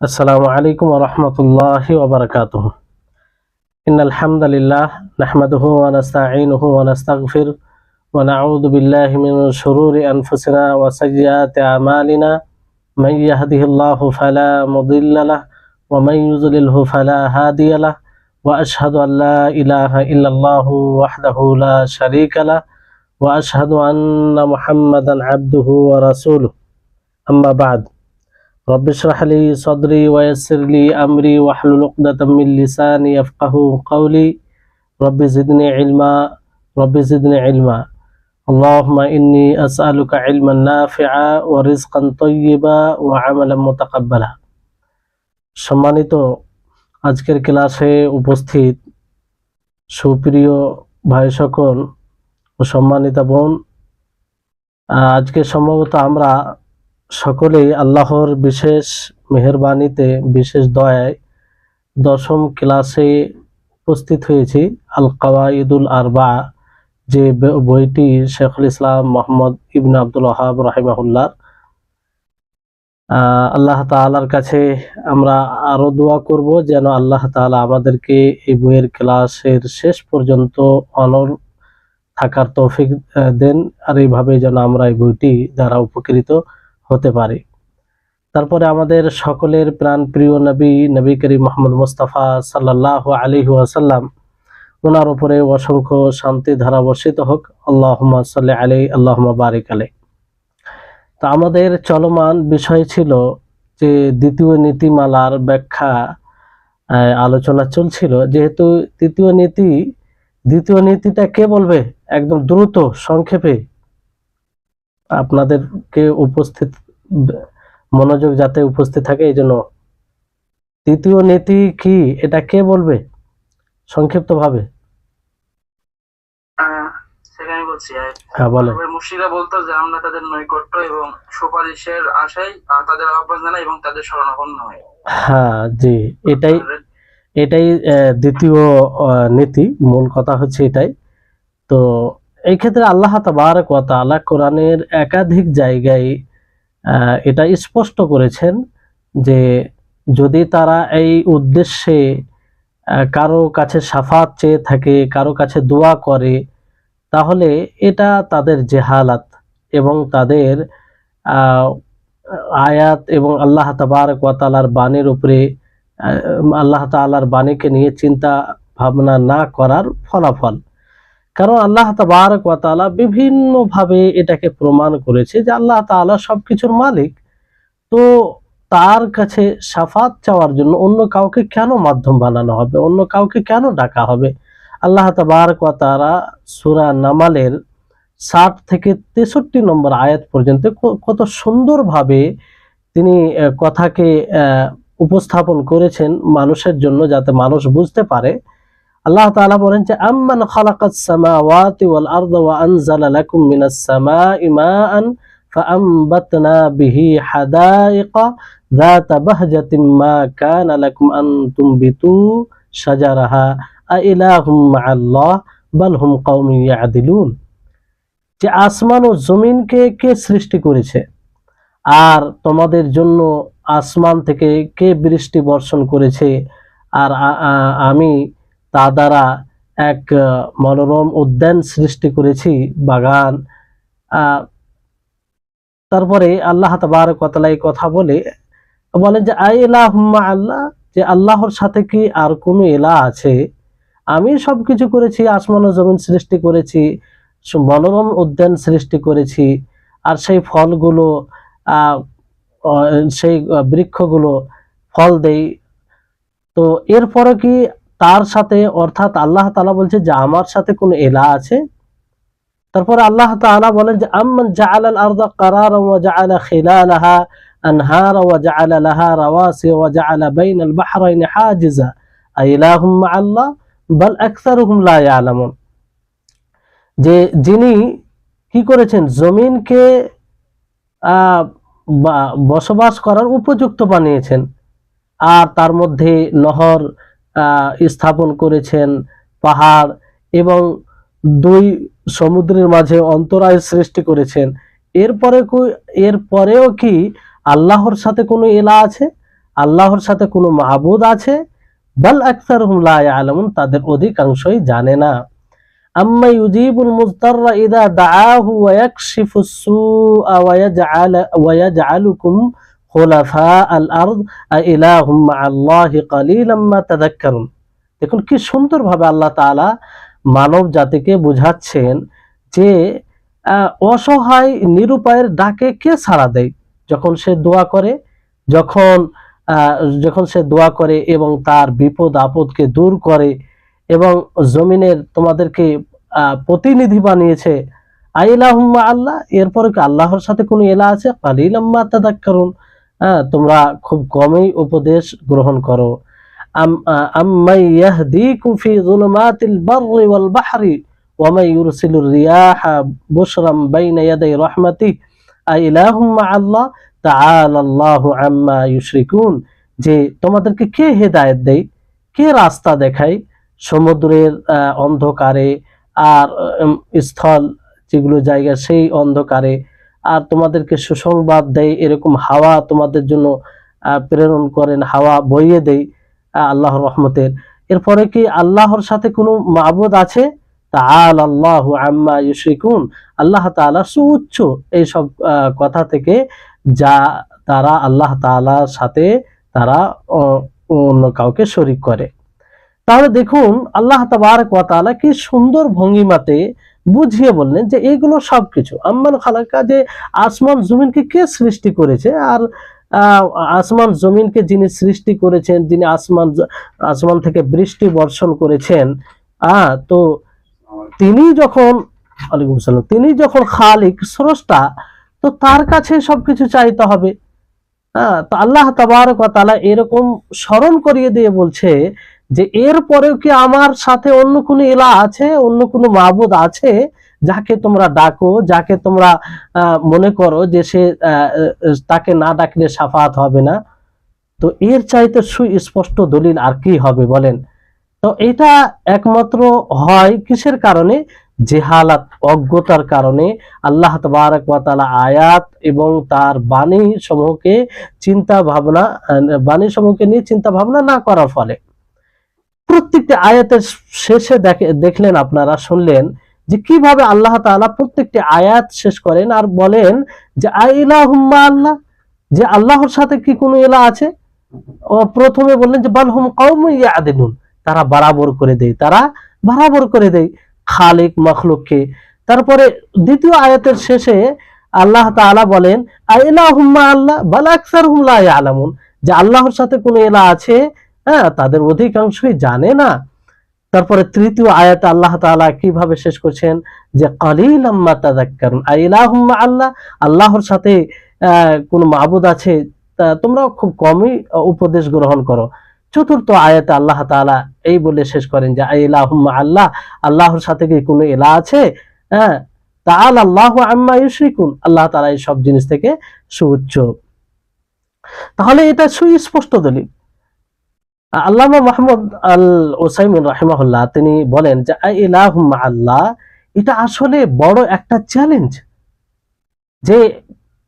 আসসালামু আলাইকুম ওয়া রাহমাতুল্লাহি ওয়া বারাকাতুহু। ইন্নাল হামদালিল্লাহ নাহমাদুহু ওয়া নাস্তাঈনুহু ওয়া নাস্তাগফিরুহু ওয়া নাউযু বিল্লাহি মিন শুরুরি আনফুসিনা ওয়া সাইয়্যাতি আমালিনা। মান ইয়াহদিহিল্লাহু ফালা মুদিল্লা লাহু ওয়া মান ইউদ্লিলহু ফালা হাদিয়া লাহু ওয়া আশহাদু আল লা ইলাহা ইল্লাল্লাহু ওয়াহদাহু লা শারীকা লাহু ওয়া আশহাদু আন্না মুহাম্মাদান আবদুহু ওয়া রাসূলুহু। আম্মা বা'দ। رب اشرح لي صدري ويسر لي أمري واحلل عقدة من لساني يفقهوا قولي رب زدني علما اللهم إني أسألك علما نافعا ورزقا طيبا وعملا متقبلا। সম্মানিত আজকের ক্লাসে উপস্থিত সুপ্রিয় ভাই সকল ও সম্মানিতা বোন, আজকে সম্ভবত আমরা সকলেই আল্লাহর বিশেষ মেহেরবানিতে বিশেষ দয়ায় দশম ক্লাসে উপস্থিত হয়েছি। আল কাওয়াইদুল আরবা যে বইটি শেখুল ইসলাম মোহাম্মদ ইবনে আব্দুল ওয়াহাব রাহিমাহুল্লাহ। আল্লাহ তাআলার কাছে আমরা আরো দোয়া করব যেন আল্লাহ তাআলা আমাদেরকে এই বইয়ের ক্লাসের শেষ পর্যন্ত অনর থাকার তৌফিক দেন, আর এইভাবে যেন আমরা এই বইটি দ্বারা উপকৃত হতে পারে। তারপরে আমাদের সকলের প্রাণ প্রিয় নবী করিম মুহাম্মদ মুস্তাফা সাল্লাল্লাহু আলাইহি ওয়াসাল্লাম, ওনার উপরে অসংখ্য শান্তি ধারা বর্ষিত হোক। আল্লাহুম্মা সাল্লি আলাইহি আল্লাহুম্মা বারিক আলাইহি। তো আমাদের চলমান বিষয় ছিল যে দ্বিতীয় নীতিমালার ব্যাখ্যা আলোচনা চলছিল। যেহেতু দ্বিতীয় নীতিটা কে বলবে একদম দ্রুত সংক্ষেপে, আপনাদেরকে উপস্থিত মনোযোগ যাতে উপস্থিত থাকে এই জন্য। তৃতীয় নীতি কি এটা কে বলবে সংক্ষিপ্ত ভাবে? সেখানে বলছি হ্যাঁ বলে। মুশরিকরা বলতো যে আমরা তাদের নৈকট্য এবং সুপারিশের আশায় তাদের আহ্বান জানাই এবং তাদের শরণাপন্ন হই। হ্যাঁ জি, এটাই দ্বিতীয় নীতি। মূল কথা হচ্ছে এটাই। তো এই ক্ষেত্রে আল্লাহ তাবারক ওয়া তাআলা কোরআনের একাধিক জায়গায় এটা স্পষ্ট করেছেন যে যদি তারা এই উদ্দেশ্যে কারো কাছে শাফাত চেয়ে থাকে, কারো কাছে দোয়া করে, তাহলে এটা তাদের জেহালাত এবং তাদের আয়াত এবং আল্লাহ তাবারক ওয়া তাআলার বাণীর উপরে আল্লাহ তাআলার বাণীকে নিয়ে চিন্তা ভাবনা না করার ফলাফল। কারণ আল্লাহ তাবারক ওয়া তাআলা বিভিন্ন ভাবে এটাকে প্রমাণ করেছে যে আল্লাহ তাআলা সবকিছুর মালিক। তো তার কাছে শাফাত চাওয়ার জন্য অন্য কাউকে কেন মাধ্যম বানানো হবে, অন্য কাউকে কেন ডাকা হবে? আল্লাহ তাবারক ওয়া তাআলা সূরা নামালের 60 থেকে 63 নম্বর আয়াত পর্যন্ত কত সুন্দরভাবে তিনি কথাকে উপস্থাপন করেছেন মানুষের জন্য, যাতে মানুষ বুঝতে পারে। আল্লাহ তাআলা বলেন যে আম্মান খালাকাস সামাওয়াতি ওয়াল আরদা ওয়া আনজালা লাকুম মিনাস সামাই মাআন ফাআমবাতনা বিহি হাদাইকা যাতা বাহজাতিন মা কানা লাকুম আন তুমবিতু শাজারাহা আইলাহুম মাআল্লাহ বাল হুম কওমুন ইয়াদিলুন। যে আসমান ও জমিনকে কে সৃষ্টি করেছে, আর তোমাদের জন্য আসমান থেকে কে বৃষ্টি বর্ষণ করেছে, আর আমি তা দ্বারা এক মনোরম উদ্যান সৃষ্টি করেছি, বাগান। তারপরে আল্লাহ তাবারক ওয়া তাআলা এই কথা বলেন যে আইলাহুম্মা আল্লাহ, যে আল্লাহর সাথে কি আর কোনো ইলাহ আছে? আমি সবকিছু করেছি, আসমান ও জমিন সৃষ্টি করেছি, মনোরম উদ্যান সৃষ্টি করেছি, আর সেই ফলগুলো সেই বৃক্ষগুলো ফল দেই। তো এরপরে কি তার সাথে, অর্থাৎ আল্লাহ তাআলা বলছে যে আমার সাথে কোনো ইলাহ আছে? তারপরে আল্লাহ তাআলা বলেন যে আম্মান জাআলাল আরদা কারারান ওয়া জাআলা খিলালাহা আনহারা ওয়া জাআলা লাহা রাওয়াসি ওয়া জাআলা বাইনাল বাহরাইনি হাজিজা আইলাহুম মাআল্লাহ বাল আকসারুহুম লা ইয়ালামুন। যে যিনি কি করেছেন, জমিনকে বসবাস করার উপযুক্ত বানিয়েছেন, আর তার মধ্যে নহর স্থাপন করেছেন, পাহাড় এবং দুই সমুদ্রের মাঝে অন্তরায় সৃষ্টি করেছেন। এরপরেও কি আল্লাহর সাথে কোনো ইলাহ আছে? আল্লাহর সাথে কোনো মাবুদ আছে, বাল আকসারুহুম লা ইয়ালামুন, তাদের অধিকাংশই জানে না। আম্মা ইউজিবুল মুজতাররা ইযা দাআহু ওয়া ইয়াকশিফুস সুআ ওয়া ইয়াজআলুকুম খুলাফা আল আরদ আ ইলাহুম মা'আল্লাহি কালিলাম মা তাযাক্কারুন। দেখুন কি সুন্দরভাবে আল্লাহ তাআলা মানব জাতিকে বুঝাচ্ছেন যে অসহায় নিরুপায়ের ডাকে কে সাড়া দেয়, যখন সে দোয়া করে, যখন যখন সে দোয়া করে এবং তার বিপদ আপদকে দূর করে এবং জমিনের তোমাদেরকে প্রতিনিধি বানিয়েছে। আইলাহুম্মা আল্লাহ, এরপরে কি আল্লাহর সাথে কোনো এলা আছে? কালিলাম মা তাযাক্কারুন, তোমরা খুব কমই উপদেশ গ্রহণ করো। আম্মাই ইয়াহদিকুম ফি যুলুমাতিল বাররি ওয়াল বাহরি ওয়া মান ইউরসিলুর রিয়াহা বুশরাম বাইনা ইয়াদাই রাহমাতিহি আইলাহুম মা'আল্লাহ তাআলাল্লাহু আম্মা ইউশরিকুন। যে তোমাদেরকে কে হেদায়েত দেয়, কে রাস্তা দেখায় সমুদ্রের অন্ধকারে আর স্থল যেগুলো জায়গা সেই অন্ধকারে, আর তোমাদেরকে সুসংবাদ দেয়, এরকম হাওয়া তোমাদের জন্য প্রেরণ করেন, হাওয়া বইয়ে দেয় আল্লাহর রহমতের। এরপরে কি আল্লাহর সাথে কোনো মাবুদ আছে? তাআলাল্লাহু আম্মা ইউশরিকুন, আল্লাহ তাআলা সুউচ্চ এইসব কথা থেকে, যা তারা আল্লাহ তাআলার সাথে তারা অন্য কাউকে শরীক করে। তাহলে দেখুন আল্লাহ তাবারক ওয়া তাআলা কি সুন্দর ভঙ্গিমাতে বুঝিয়ে বললেন যে এইগুলো সবকিছু আম্মান খালাকা, যে আসমান জমিনকে কে সৃষ্টি করেছে, আর আসমান জমিনকে যিনি সৃষ্টি করেছেন, যিনি আসমান থেকে বৃষ্টি বর্ষণ করেছেন, তো তিনি যখন, ওয়ালাইকুম আসসালাম, তিনি যখন খালিক স্রষ্টা, তো তার কাছে সবকিছু চাইতে হবে। তো আল্লাহ তাবারক ওয়া তাআলা এরকম স্মরণ করিয়ে দিয়ে বলছে যে এরপরেও কি আমার সাথে অন্য কোনো ইলাহ আছে, অন্য কোনো মাবুদ আছে যাকে তোমরা ডাকো, যাকে তোমরা মনে করো যে সে তাকে না ডাকলে শাফাত হবে না। তো এর চাইতে সুস্পষ্ট দলিল আর কি হবে বলেন? তো এটা একমাত্র হয় কিসের কারণে? জেহালাত, অজ্ঞতার কারণে। আল্লাহ তাবারক ওয়া তাআলা আয়াত এবং তার বাণী সমূহকে নিয়ে চিন্তা ভাবনা না করার ফলে। প্রত্যেকটি আয়াতের শেষে দেখলেন আপনারা, শুনলেন যে কিভাবে আল্লাহ তাআলা প্রত্যেকটি আয়াত শেষ করেন আর বলেন যে আইলাহুম্মা আল্লাহ, যে আল্লাহর সাথে কি কোনো ইলাহ আছে? প্রথমে বললেন যে বালহুম কওমুন ইয়াদিলুন, তারা বরাবর করে দেয়, তারা বরাবর করে দেয় খালিক মাখলুককে। তারপরে দ্বিতীয় আয়াতের শেষে আল্লাহ তাআলা বলেন আইলাহুম্মা আল্লাহ বাল আকসারহুম লা ইয়ালামুন, যে আল্লাহর সাথে কোনো ইলাহ আছে, তাদের অধিকাংশই জানে না। তারপরে তৃতীয় আয়াতে আল্লাহ তাআলা কিভাবে শেষ করছেন যে কালিলাম মা তাযাক্কারুন, আইলাহুম্মা আল্লাহ, আল্লাহর সাথে কোনো মাবুদ আছে, তোমরা খুব কমই উপদেশ গ্রহণ করো। চতুর্থ আয়াতে আল্লাহ তাআলা এই বলে শেষ করেন যে আইলাহুম্মা আল্লাহ, আল্লাহর সাথে কি কোনো ইলাহ আছে? তাআলাল্লাহু আম্মা ইউশরিকুন, আল্লাহ তাআলা এই সব জিনিস থেকে সুউচ্চ। তাহলে এটা সুস্পষ্ট দলিল। আল্লামা মাহমুদ আল উসাইমিন রাহিমাহুল্লাহ তিনি বলেন যে ইলাহুম্মা আল্লাহ, এটা আসলে বড় একটা চ্যালেঞ্জ, যে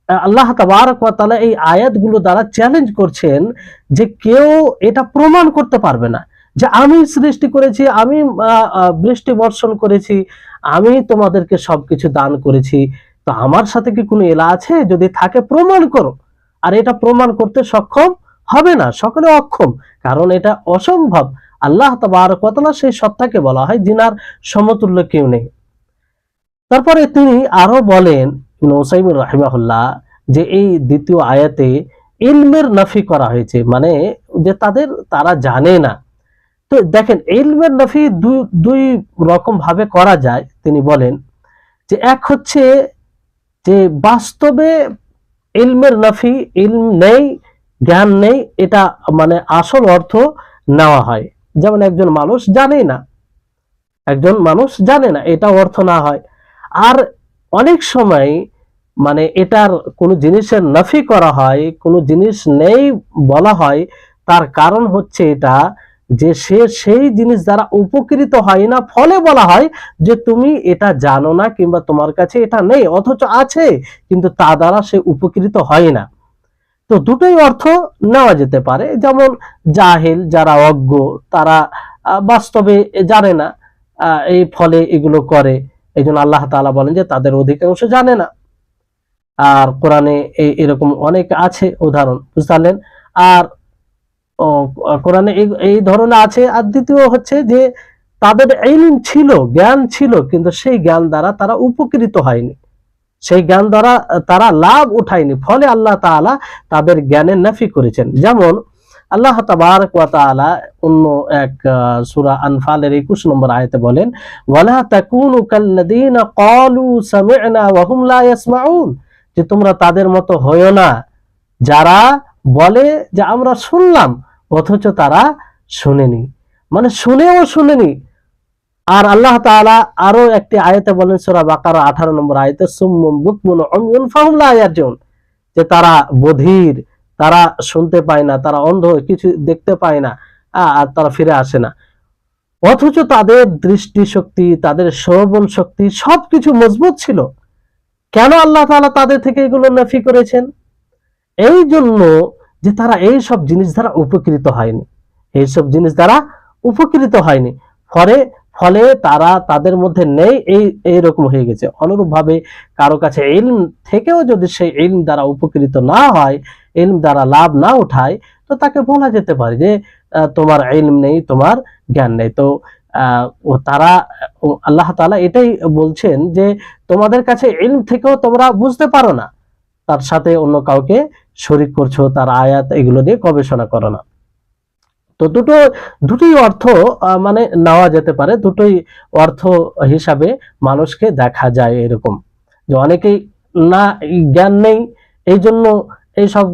আল্লাহ তাবারক ওয়া তাআলা এই আয়াতগুলো দ্বারা চ্যালেঞ্জ করছেন যে কেউ এটা প্রমাণ করতে পারবে না যে আমি সৃষ্টি করেছি, আমি বৃষ্টি বর্ষণ করেছি, আমি তোমাদেরকে সবকিছু দান করেছি, তো আমার সাথে কি কোনো ইলাহ আছে? যদি থাকে প্রমাণ করো। আর এটা প্রমাণ করতে সক্ষম হবে না, সকলে অক্ষম, কারণ এটা অসম্ভব। আল্লাহ তাবারক ওয়া তাআলা সেই সত্তাকে বলা হয় যিনার সমতুল্য কেউ নেই। তারপরে তিনি আরো বলেন ইবনে উসাইমিন রাহিমাহুল্লাহ যে এই দ্বিতীয় আয়াতে ইলমের নাফি করা হয়েছে, মানে যে তারা জানে না। তো দেখেন ইলমের নাফি দুই রকম ভাবে করা যায়। তিনি বলেন যে এক হচ্ছে যে বাস্তবে ইলমের নাফি, ইলম নেই, জ্ঞান নেই, এটা মানে আসল অর্থ নেওয়া হয়। যেমন একজন মানুষ জানে না, এটা অর্থ না হয়। আর অনেক সময় মানে এটার কোনো জিনিসের নাফি করা হয়, কোনো জিনিস নেই বলা হয়, তার কারণ হচ্ছে এটা যে সে সেই জিনিস দ্বারা উপকৃত হয় না, ফলে বলা হয় যে তুমি এটা জানো না কিংবা তোমার কাছে এটা নেই, অথচ আছে কিন্তু তা দ্বারা সে উপকৃত হয় না। তো দুটোই অর্থ নেওয়া যেতে পারে। যেমন জাহেল, যারা অজ্ঞ, তারা বাস্তবে জানে না, এই ফলে এগুলো করে, এই জন্য আল্লাহ তাআলা বলেন যে তাদের অধিকাংশ জানে না। আর কোরআনে এরকম অনেক আছে উদাহরণ, বুঝতে পারলেন। আর কোরআনে এই ধরনের আছে। আর দ্বিতীয় হচ্ছে যে তাদের ইলম ছিল, জ্ঞান ছিল, কিন্তু সেই জ্ঞান দ্বারা তারা উপকৃত হয়নি, সেই জ্ঞান দ্বারা তারা লাভ উঠায়নি, ফলে আল্লাহ তাআলা তাদের জ্ঞানের নাফি করেছেন। যেমন আল্লাহ তাবারক ওয়া তাআলা অন্য এক সূরা আনফালের 21 নম্বর আয়াতে বলেন, ওয়ালা তাকুনু কাল্লাযীনা ক্বালু সামি'না ওয়া হুম লা ইয়াসমাউন, যে তোমরা তাদের মতো হয়ো না যারা বলে যে আমরা শুনলাম অথচ তারা শুনেনি, মানে শুনেও শুনেনি। আর আল্লাহ তাআলা আরো একটি আয়াতে বলেন, সূরা বাকারা 18 নম্বর আয়াতে, সুম্মুম বুকমুন উময়ুন ফাহুম লা ইয়ারজুন, যে তারা বধির, তারা শুনতে পায় না, তারা অন্ধ, কিছু দেখতে পায় না, আর তারা ফিরে আসে না, অথচ তাদের দৃষ্টি শক্তি, তাদের শ্রবণ শক্তি সবকিছু মজবুত ছিল। কেন আল্লাহ তাআলা তাদের থেকে এগুলো নাফি করেছেন? এই জন্য যে তারা এই সব জিনিস দ্বারা উপকৃত হয়নি, এইসব জিনিস দ্বারা উপকৃত হয়নি, ফলে ফলে তারা তাদের মধ্যে নেই, এইরকম হয়ে গেছে। অনুরূপ ভাবে কারো কাছে ইলম থেকেও যদি সেই ইলম দ্বারা উপকৃত না হয়, ইলম দ্বারা লাভ না উঠায়, তো তাকে বলা যেতে পারে যে তোমার ইলম নেই, তোমার জ্ঞান নেই। তো তারা, আল্লাহ তাআলা এটাই বলছেন যে তোমাদের কাছে ইলম থেকেও তোমরা বুঝতে পারো না, তার সাথে অন্য কাউকে শরীক করছো, তার আয়াত এগুলো দিয়ে গবেষণা করো না। তো দুটোই অর্থ মানে নেওয়া যেতে পারে, দুটোই অর্থ হিসাবে মানুষকে দেখা যায়। এরকম যে অনেকেই না জ্ঞান নেই, এই জন্য এইসব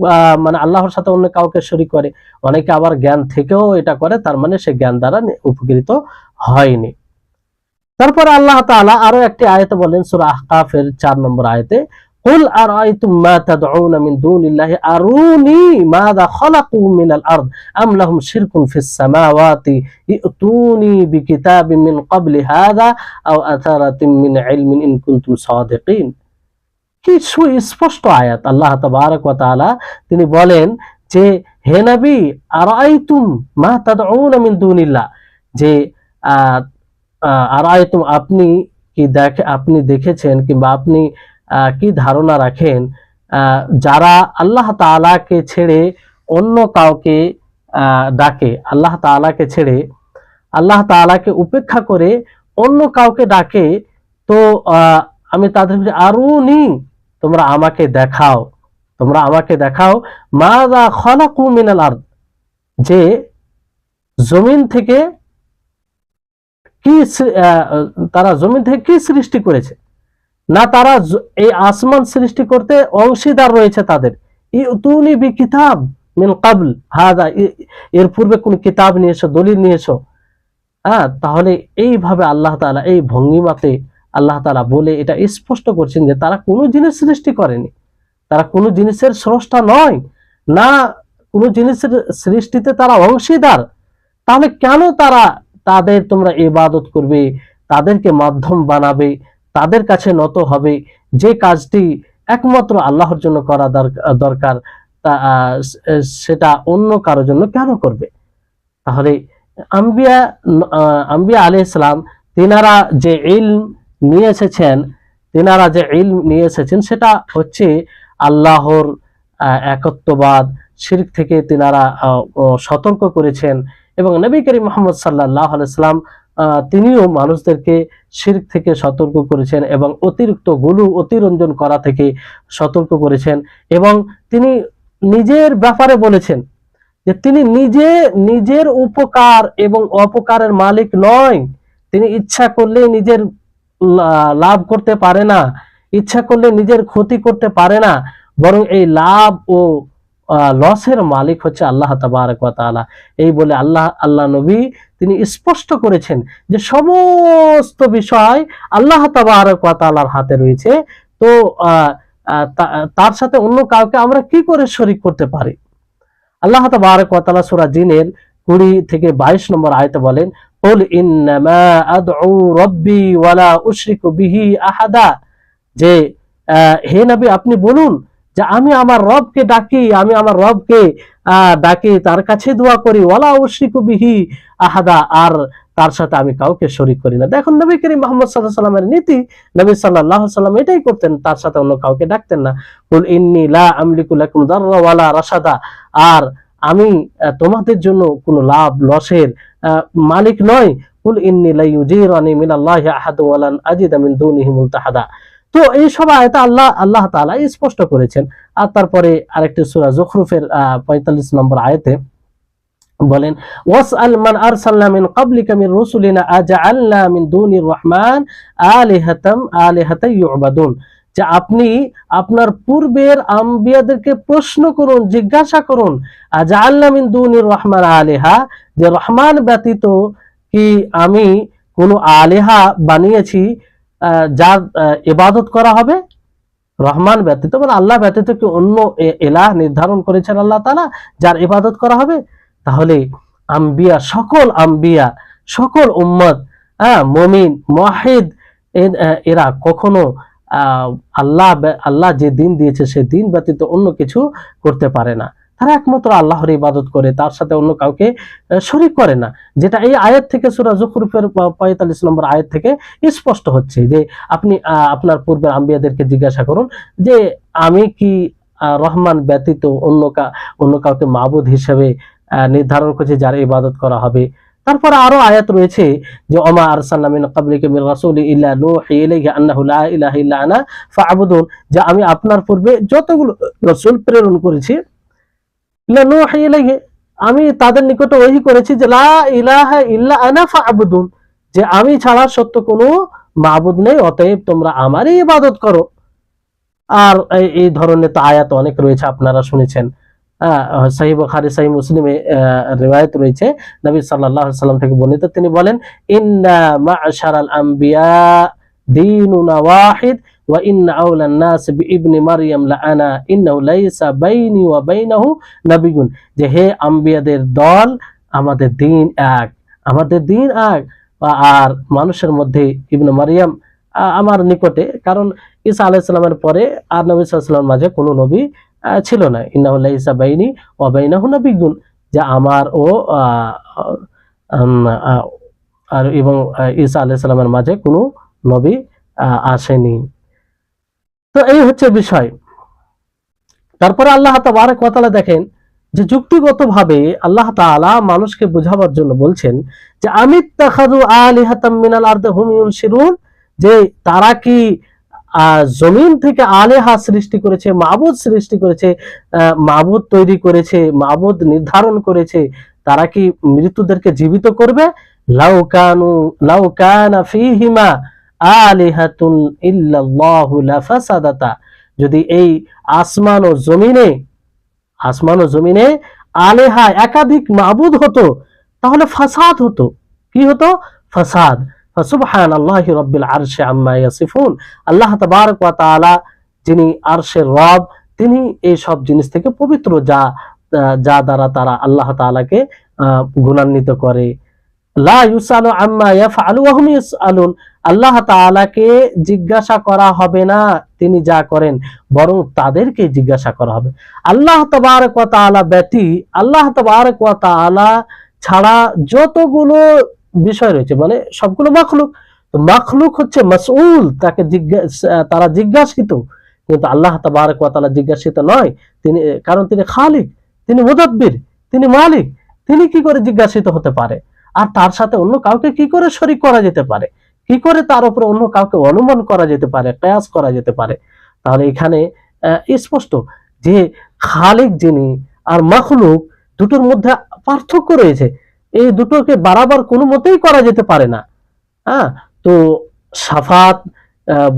মানে আল্লাহর সাথে অন্য কাউকে শরীক করে, অনেকে আবার জ্ঞান থেকেও এটা করে, তার মানে সে জ্ঞান দ্বারা উপকৃত হয়নি। তারপরে আল্লাহ তাআলা আরো একটি আয়াতে বলেন, সূরা আহকাফের 4 নম্বর আয়াতে, কুল আরাআইতুম মা তাদউনা মিন দুনিল্লাহি আরুনি মাযা খালাকু মিনাল আরদ আম লাহুম শিরকুন ফিস সামাওয়াতি ইতুনি বিকিতাবিন মিন ক্বাবলি হাযা আও আথারাতিন মিন ইলমিন ইন কুনতুম সাদিকিন। কি সুস্পষ্ট আয়াত। আল্লাহ তাবারক ওয়া তাআলা তিনি বলেন যে, হে নবী, আরাআইতুম মা তাদউনা মিন দুনিল্লাহ, যে আরাআইতুম, আপনি কি আপনি দেখেছেন কিংবা আপনি কি ধারণা রাখেন, যারা আল্লাহ তাআলাকে ছেড়ে অন্য কাউকে ডাকে, আল্লাহ তাআলাকে ছেড়ে, আল্লাহ তাআলাকে উপেক্ষা করে অন্য কাউকে ডাকে, তো আমি তাদের আরুনি, তোমরা আমাকে দেখাও, তোমরা আমাকে দেখাও, মাযা খালাকু মিনাল আরদ, যে জমিন থেকে কি তারা জমিন থেকে কি সৃষ্টি করেছে, না তারা এই আসমান সৃষ্টি করতে অংশীদার রয়েছে তাদের। ইউতুনি বিকিতাব মিন ক্বাবল হাযা, এর পূর্বে কোন কিতাব নিয়ে এসো, দলিল নিয়ে এসো। তাহলে এইভাবে আল্লাহ তাআলা এই ভঙ্গিমাতে আল্লাহ তাআলা বলে এটা স্পষ্ট করছেন যে তারা কোনো জিনিস সৃষ্টি করেনি, তারা কোনো জিনিসের স্রষ্টা নয়, না কোনো জিনিসের সৃষ্টিতে তারা অংশীদার। তাহলে কেন তাদের তোমরা ইবাদত করবে, তাদেরকে মাধ্যম বানাবে, তাদের কাছে নত হবে, যে কাজটি একমাত্র আল্লাহর জন্য করা দরকার, সেটা অন্য কারোর জন্য কেন করবে? তাহলে আম্বিয়া আলাইহিস সালাম তিনারা যে ইলম নিয়ে এসেছেন সেটা হচ্ছে আল্লাহর একত্ববাদ, শিরক থেকে তিনারা সতর্ক করেছেন, এবং নবী করিম মুহাম্মদ সাল্লাল্লাহু আলাইহি সাল্লাম তিনিও মানুষদেরকে শিরক থেকে সতর্ক করেছেন এবং অতিরিক্ত গুলু অতিরঞ্জন করা থেকে সতর্ক করেছেন। এবং তিনি নিজের ব্যাপারে বলেছেন যে তিনি নিজের উপকার এবং অপকারের মালিক নয়, তিনি ইচ্ছা করলে নিজের লাভ করতে পারে না, ইচ্ছা করলে নিজের ক্ষতি করতে পারে না, বরং এই লাভ ও লসের মালিক হচ্ছে আল্লাহ তাবারক ওয়া তাআলা। এই বলে আল্লাহ নবী তিনি স্পষ্ট করেছেন যে সমস্ত বিষয় আল্লাহ তাবারক ওয়া তাআলার হাতে রয়েছে। তো তার সাথে অন্য কাউকে আমরা কি করে শরীক করতে পারি? আল্লাহ তাবারক ওয়া তাআলা সূরা জিনের 20 থেকে 22 নম্বর আয়াতে বলেন, কুল ইন্নামা আদউ রাব্বি ওয়ালা উশরিকু বিহি আহাদা, যে হে নবী আপনি বলুন যে আমি আমার রবকে ডাকি, আমি আমার রবকে ডাকি, তার কাছে দোয়া করি, ওয়ালা উশরিকু বিহি আহাদা, আর তার সাথে আমি কাউকে শরীক করি না। দেখুন নবী করিম মুহাম্মদ সাল্লাল্লাহু আলাইহি ওয়াসাল্লামের নীতি, নবী সাল্লাল্লাহু আলাইহি ওয়াসাল্লাম এটাই করতেন, তার সাথে অন্য কাউকে ডাকতেন না। কুল ইন্নী লা আমলিকু লাকুম দাররা ওয়ালা রাশাদা, আর আমি তোমাদের জন্য কোনো লাভ লসের মালিক নয়। কুল ইন্নী লা ইউজিরানি মিনাল্লাহি আহাদু ওয়া লান আজিদা মিন দুনিহি মুলতাহাদা। তো এই সব আয়াতে আল্লাহ তাআলা স্পষ্ট করেছেন। আর তারপরে আরেকটি সূরা যুখরুফের 45 নম্বর আয়াতে বলেন, ওয়াসআল মান আরসালনা মিন ক্বাবলিকা মির রুসুলিনা আজআলনা মিন দুনির রহমান আলিহাতাম ইউবাদুন, যে আপনি আপনার পূর্বের আম্বিয়াদেরকে প্রশ্ন করুন, জিজ্ঞাসা করুন, আজআলনা মিন দুনির রহমান আলিহা, যে রহমান ব্যতীত কি আমি কোন আলিহা বানিয়েছি যার ইবাদত করা হবে? রহমান ব্যতীত মানে আল্লাহ ব্যতীত কি অন্য ইলাহ নির্ধারণ করেছেন আল্লাহ তাআলা যার ইবাদত করা হবে? তাহলে আম্বিয়া সকল উম্মত, মুমিন মুওয়াহিদ, এরা কখনো আল্লাহ যে দিন দিয়েছে সে দিন ব্যতীত অন্য কিছু করতে পারে না। তারা একমাত্র আল্লাহর ইবাদত করে, তার সাথে অন্য কাউকে শরীক করে না। যেটা এই আয়াত থেকে, সূরা যুখরুফের 45 নম্বর আয়াত থেকে স্পষ্ট হচ্ছে যে আপনি আপনার পূর্বের আম্বিয়াদেরকে জিজ্ঞাসা করুন যে আমি কি রহমান ব্যতীত অন্য কাউকে মাবুদ হিসেবে নির্ধারণ করেছে যার ইবাদত করা হবে। তারপরে আরো আয়াত রয়েছে যে ওমা আরসালনা মিন ক্বাবলিকা মির রাসূলি ইল্লা নূহি ইলাইহি আন্নাহু লা ইলাহা ইল্লা আনা ফা'বুদুন, যে আমি আপনার পূর্বে যতগুলো রাসূল প্রেরণ করেছি, লা নূহি ইলাইহি, আমি তাদের নিকটে ওহী করেছি যে লা ইলাহা ইল্লা আনা ফা'বুদুন, যে আমি ছাড়া সত্য কোনো মাবুদ নেই, অতএব তোমরা আমারই ইবাদত করো। আর এই ধরনের তো আয়াত অনেক রয়েছে, আপনারা শুনেছেন। সহিহ বুখারী সহিহ মুসলিমে রিওয়ায়াত রয়েছে নবী সাল্লাল্লাহু আলাইহি ওয়াসাল্লাম থেকে বর্ণিত, তিনি বলেন, ইন্না মা'শারাল আম্বিয়া দীনুনা ওয়াহিদ ওয়া ইন্না আওলান নাস বিইবনি মারইয়াম লা আনা ইন্নাহু লাইসা বাইনি ওয়া বাইনাহু নাবিয়্যুন, যে হে আম্বিয়াদের দল, আমাদের দিন এক, আর মানুষের মধ্যে ইবনে মারইয়াম আমার নিকটে, কারণ ঈসা আলাইহিস সালামের পরে আর নবী সাল্লাল্লাহু আলাইহি ওয়াসাল্লামের মাঝে কোনো নবী ছিল না। ইন্নাহু লাইসা বাইনি ওয়া বাইনাহু নাবিয়্যুন, যে আমার ও আর এবং ঈসা আলাইহিস সালামের মাঝে কোনো নবী আসেনি। তো এই হচ্ছে বিষয়। তারপরে আল্লাহ তাবারক ওয়া তাআলা দেখেন যে যুক্তিগতভাবে আল্লাহ তাআলা মানুষকে বোঝাবার জন্য বলছেন যে আমিত্তাখাযু আলিহাতাম মিনাল আরদি হুম ইউনশিরুন, যে তারা কি জমিন থেকে আলেহা সৃষ্টি করেছে, মাবুদ সৃষ্টি করেছে, মাবুদ তৈরি করেছে, মাবুদ নির্ধারণ করেছে, তারা কি মৃতদেরকে জীবিত করবে? লাউ কানা ফীহিমা আলিহাতুন ইল্লাল্লাহু লাফাসাদাতা, যদি এই আসমান ও জমিনে আলেহা একাধিক মাবুদ হতো তাহলে ফাসাদ হতো। কি হতো? ফাসাদ। সুবহানাল্লাহি রাব্বিল আরশি আম্মা ইয়াসিফুন, আল্লাহ তাবারক ওয়া তাআলা যিনি আরশের রব, তিনি এই সব জিনিস থেকে পবিত্র, যা দ্বারা তারা আল্লাহ তাআলাকে গুণান্বিত করে। লা ইউসালু আম্মা ইয়াফআলু ওয়া হুম ইউসালুন, আল্লাহ তাআলাকে জিজ্ঞাসা করা হবে না তিনি যা করেন, বরং তাদেরকে জিজ্ঞাসা করা হবে। আল্লাহ তাবারক ওয়া তাআলা আল্লাহ তাবারক ওয়া তাআলা ছাড়া যতগুলো বিষয় রয়েছে, মানে সবগুলো মাখলুক, তো মাখলুক হচ্ছে মাসউল, তারা জিজ্ঞাসিত, কিন্তু আল্লাহ তাবারক ওয়া তাআলা জিজ্ঞাসিত নয়। তিনি, কারণ তিনি খালিক, তিনি মুদাব্বির, তিনি মালিক, তিনি কি করে জিজ্ঞাসিত হতে পারে? আর তার সাথে অন্য কাউকে কি করে শরীক করা যেতে পারে? কি করে তার উপরে অন্য কাউকে অনুমান করা যেতে পারে, কিয়াস করা যেতে পারে? তাহলে এখানে স্পষ্ট যে খালিক যিনি আর মাখলুক, দুটোর মধ্যে পার্থক্য রয়েছে। এই দুটোকে বারবার কোনো মতেই করা যেতে পারে না। তো শাফাত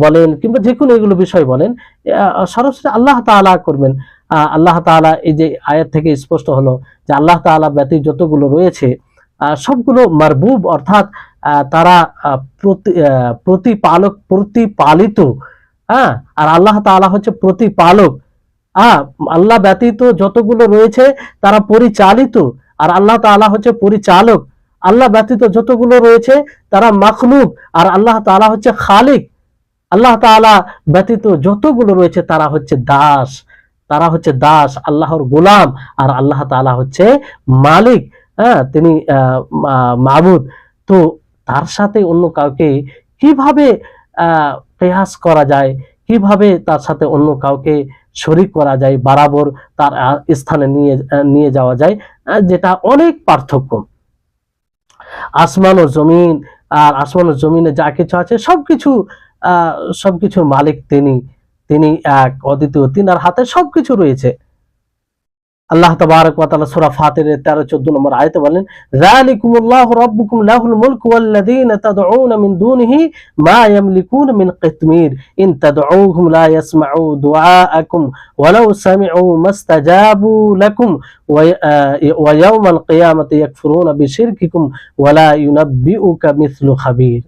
বলেন কিংবা যে কোনো এগুলো বিষয় বলেন, সরাসরি আল্লাহ তাআলা করবেন। আল্লাহ তাআলা, এই যে আয়াত থেকে স্পষ্ট হলো যে আল্লাহ তাআলা ব্যতীত যতগুলো রয়েছে সবগুলো মারবুব, অর্থাৎ তারা প্রতিপালিত। আর আল্লাহ তাআলা হচ্ছে প্রতিপালক। আল্লাহ ব্যতীত যতগুলো রয়েছে তারা পরিচালিত, আর আল্লাহ তাআলা হচ্ছে পরিচালক। আল্লাহ ব্যতীত যতগুলো রয়েছে তারা মাখলুক, আর আল্লাহ তাআলা হচ্ছে খালিক। আল্লাহ তাআলা ব্যতীত যতগুলো রয়েছে তারা হচ্ছে দাস, তারা হচ্ছে দাস, আল্লাহর গোলাম, আর আল্লাহ তাআলা হচ্ছে মালিক। হ্যাঁ, তিনি মাবুদ। তো তার সাথে অন্য কাউকে কিভাবে কিয়াস করা যায়, কিভাবে তার সাথে অন্য কাউকে শরীক করা যায়, বরাবর তার স্থানে নিয়ে যাওয়া যায়, যেটা অনেক পার্থক্য। আসমান ও জমিন, আর আসমান ও জমিনে যা কিছু আছে সবকিছুর মালিক তিনি। তিনি এক অদ্বিতীয়, তিনার হাতে সবকিছু রয়েছে। আল্লাহ তাবারক ওয়া তাআলা সূরা ফাতিরের 13-14 নম্বর আয়াতে বলেন, যালিকুমুল্লাহু রাব্বুকুম লাহুল মুলকু ওয়াল্লাযীনা তাদউনা মিন দুনিহি মা ইয়ামলিকুনা মিন কিতমির ইন তাদউহুম লা ইয়াসমাউ দুআআকুম ওয়ালাউ সামিউ মাস্তাজাবু লাকুম ওয়া ইয়াওমাল কিয়ামাতি ইয়াকফুরুনা বিশিরকিকুম ওয়া লা ইউনাব্বিউকা মিছলু খাবীর।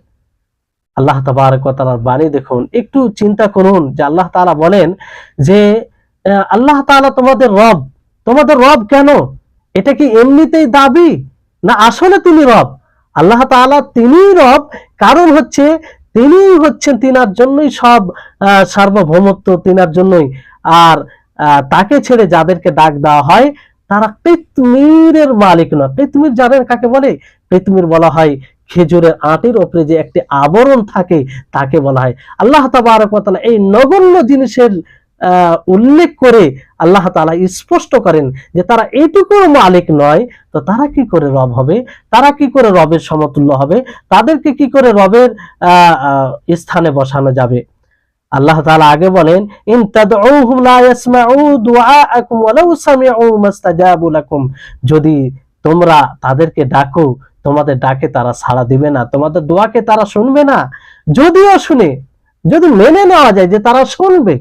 আল্লাহ তাবারক ওয়া তাআলার বাণী দেখুন, একটু চিন্তা করুন যে আল্লাহ তাআলা বলেন যে আল্লাহ তাআলা তোমাদের রব কেন? এটা কি এমনিতেই দাবি, না আসলে তিনি রব? আল্লাহ তাআলা তিনিই রব, কারণ হচ্ছে তিনি হচ্ছেন, তিনার জন্যই সব সার্বভৌমত্ব তিনার জন্যই। আর তাকে ছেড়ে যাদেরকে ডাক দেওয়া হয় তারা কিতমিরের মালিক নয়। কিতমির জানেন কাকে বলে? কিতমির বলা হয় খেজুরের আটির উপরে যে একটি আবরণ থাকে, তাকে বলা হয়। আল্লাহ তাবারক ওয়া তাআলা এই নগণ্য জিনিসের উল্লেখ করে আল্লাহ তাআলা স্পষ্ট করেন যে তারা এইটুকু মালিক নয়, তো তারা কি করে রব হবে? তারা কি করে রবের সমতুল্য হবে? তাদেরকে কি করে রবের স্থানে বসানো যাবে? আল্লাহ তাআলা আগে বলেন, ইন তাদউহুম লা ইয়াসমাউ দুআআকুম ওয়ালাউ সামিউ মাস্তাজাবু লাকুম। যদি তোমরা তাদেরকে ডাকো, তোমাদের ডাকে তারা সাড়া দিবে না, তোমাদের দোয়াকে তারা শুনবে না। যদিও শুনে, যদি মেনে নেওয়া যায় যে তারা শুনবে,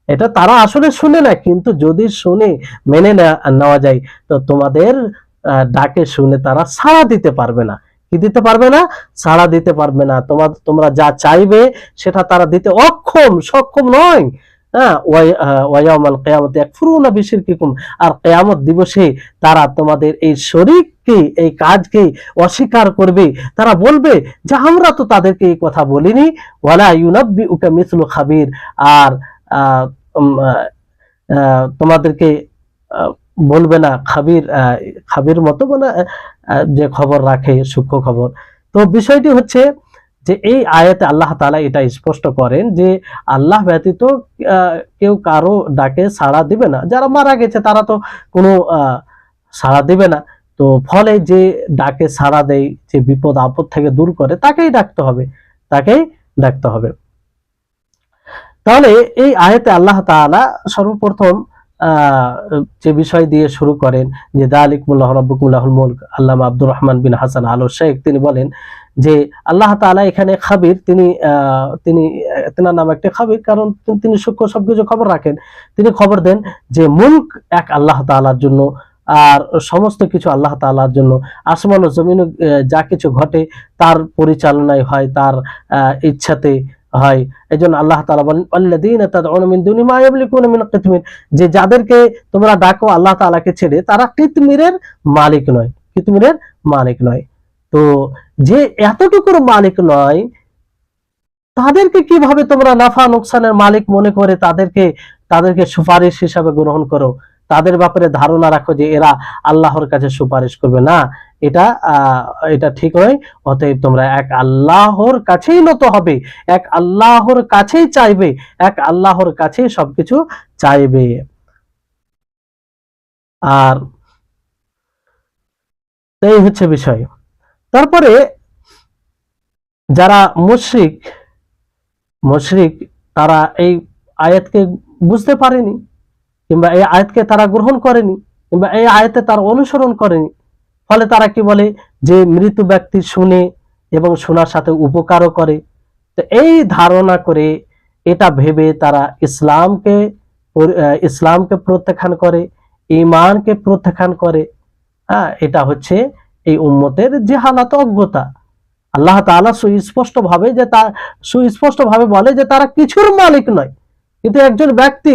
এটা তারা আসলে শুনে না, কিন্তু যদি শুনে মেনে নেওয়া যায়, তো তোমাদের ডাকে শুনে তারা সাড়া দিতে পারবে না। কি দিতে পারবে না? সাড়া দিতে পারবে না। তোমরা যা চাইবে সেটা তারা দিতে সক্ষম নয়। হ্যাঁ, ওয়ায়াউমাল কিয়ামাতি ইয়াকফুরুনা বিশিরকিকুম। আর কিয়ামত দিবসে তারা তোমাদের এই শরীককে, এই কাজকে অস্বীকার করবে। তারা বলবে যে আমরা তো তাদেরকে এই কথা বলিনি। ওয়ালা ইউনাব্বিউকা মিছলু খাবীর। আর তোমাদেরকে বলবে না খাবির মতো, মানে যে খবর রাখে, সূক্ষ্ম খবর। তো বিষয়টি হচ্ছে যে এই আয়াতে আল্লাহ তাআলা এটা স্পষ্ট করেন যে আল্লাহ ব্যতীত কেউ কারো ডাকে সাড়া দিবে না। যারা মারা গেছে তারা তো কোনো সাড়া দিবে না। তো ফলে যে ডাকে সাড়া দেয়, যে বিপদ আপদ থেকে দূর করে, তাকেই ডাকতে হবে। তাহলে এই আয়াতে আল্লাহ তাআলা সর্বপ্রথম যে বিষয় দিয়ে শুরু করেন যে যালিকুমুল্লাহু রাব্বুকুম লাহুল মুলক। আল্লামা আব্দুর রহমান বিন হাসান আল শেখ তিনি বলেন যে আল্লাহ তাআলা এখানে খাবির, তিনার নাম একটা খাবির, কারণ তিনি সূক্ষ্ম সবকিছু খবর রাখেন। তিনি খবর দেন যে মুলক এক আল্লাহ তাআলার জন্য, আর সমস্ত কিছু আল্লাহ তাআলার জন্য। আসমান ও জমিনে যা কিছু ঘটে তার পরিচালনায় হয়, তার ইচ্ছাতে হয়। এজন্য আল্লাহ তাআলা বলেন, আল্লাযীনা তাদউনা মিন দুনি মা ইয়ামলিকুনা মিন কিতমির। যে যাদেরকে তোমরা ডাকো আল্লাহ তাআলাকে ছেড়ে, তারা কিতমিরের মালিক নয়। তো যে এতটুকুর মালিক নয়, তাদেরকে কিভাবে তোমরা নাফা নোকসানের মালিক মনে করে তাদেরকে সুপারিশ হিসাবে গ্রহণ করো? তাদের ব্যাপারে ধারণা রাখো যে এরা আল্লাহর কাছে সুপারিশ করবে না, এটা ঠিক নয়। অতএব তোমরা এক আল্লাহর কাছেই নত হবে, এক আল্লাহর কাছেই চাইবে, এক আল্লাহর কাছেই সবকিছু চাইবে। আর এই হচ্ছে বিষয়। তারপরে যারা মুশরিক তারা এই আয়াতকে বুঝতে পারেনি, কিংবা এই আয়াতকে তারা গ্রহণ করেনি, কিংবা এই আয়াতে তারা অনুসরণ করেনি। ফলে তারা কি বলে যে মৃত ব্যক্তি শুনে এবং শোনার সাথে উপকারও করে। তো এই ধারণা করে, এটা ভেবে তারা ইসলামকে প্রত্যাখ্যান করে, ঈমানকে প্রত্যাখ্যান করে। হ্যাঁ, এটা হচ্ছে এই উম্মতের জাহালাত, অজ্ঞতা। আল্লাহ তাআলা সুস্পষ্টভাবে বলে যে তারা কিছুর মালিক নয়। কিন্তু একজন ব্যক্তি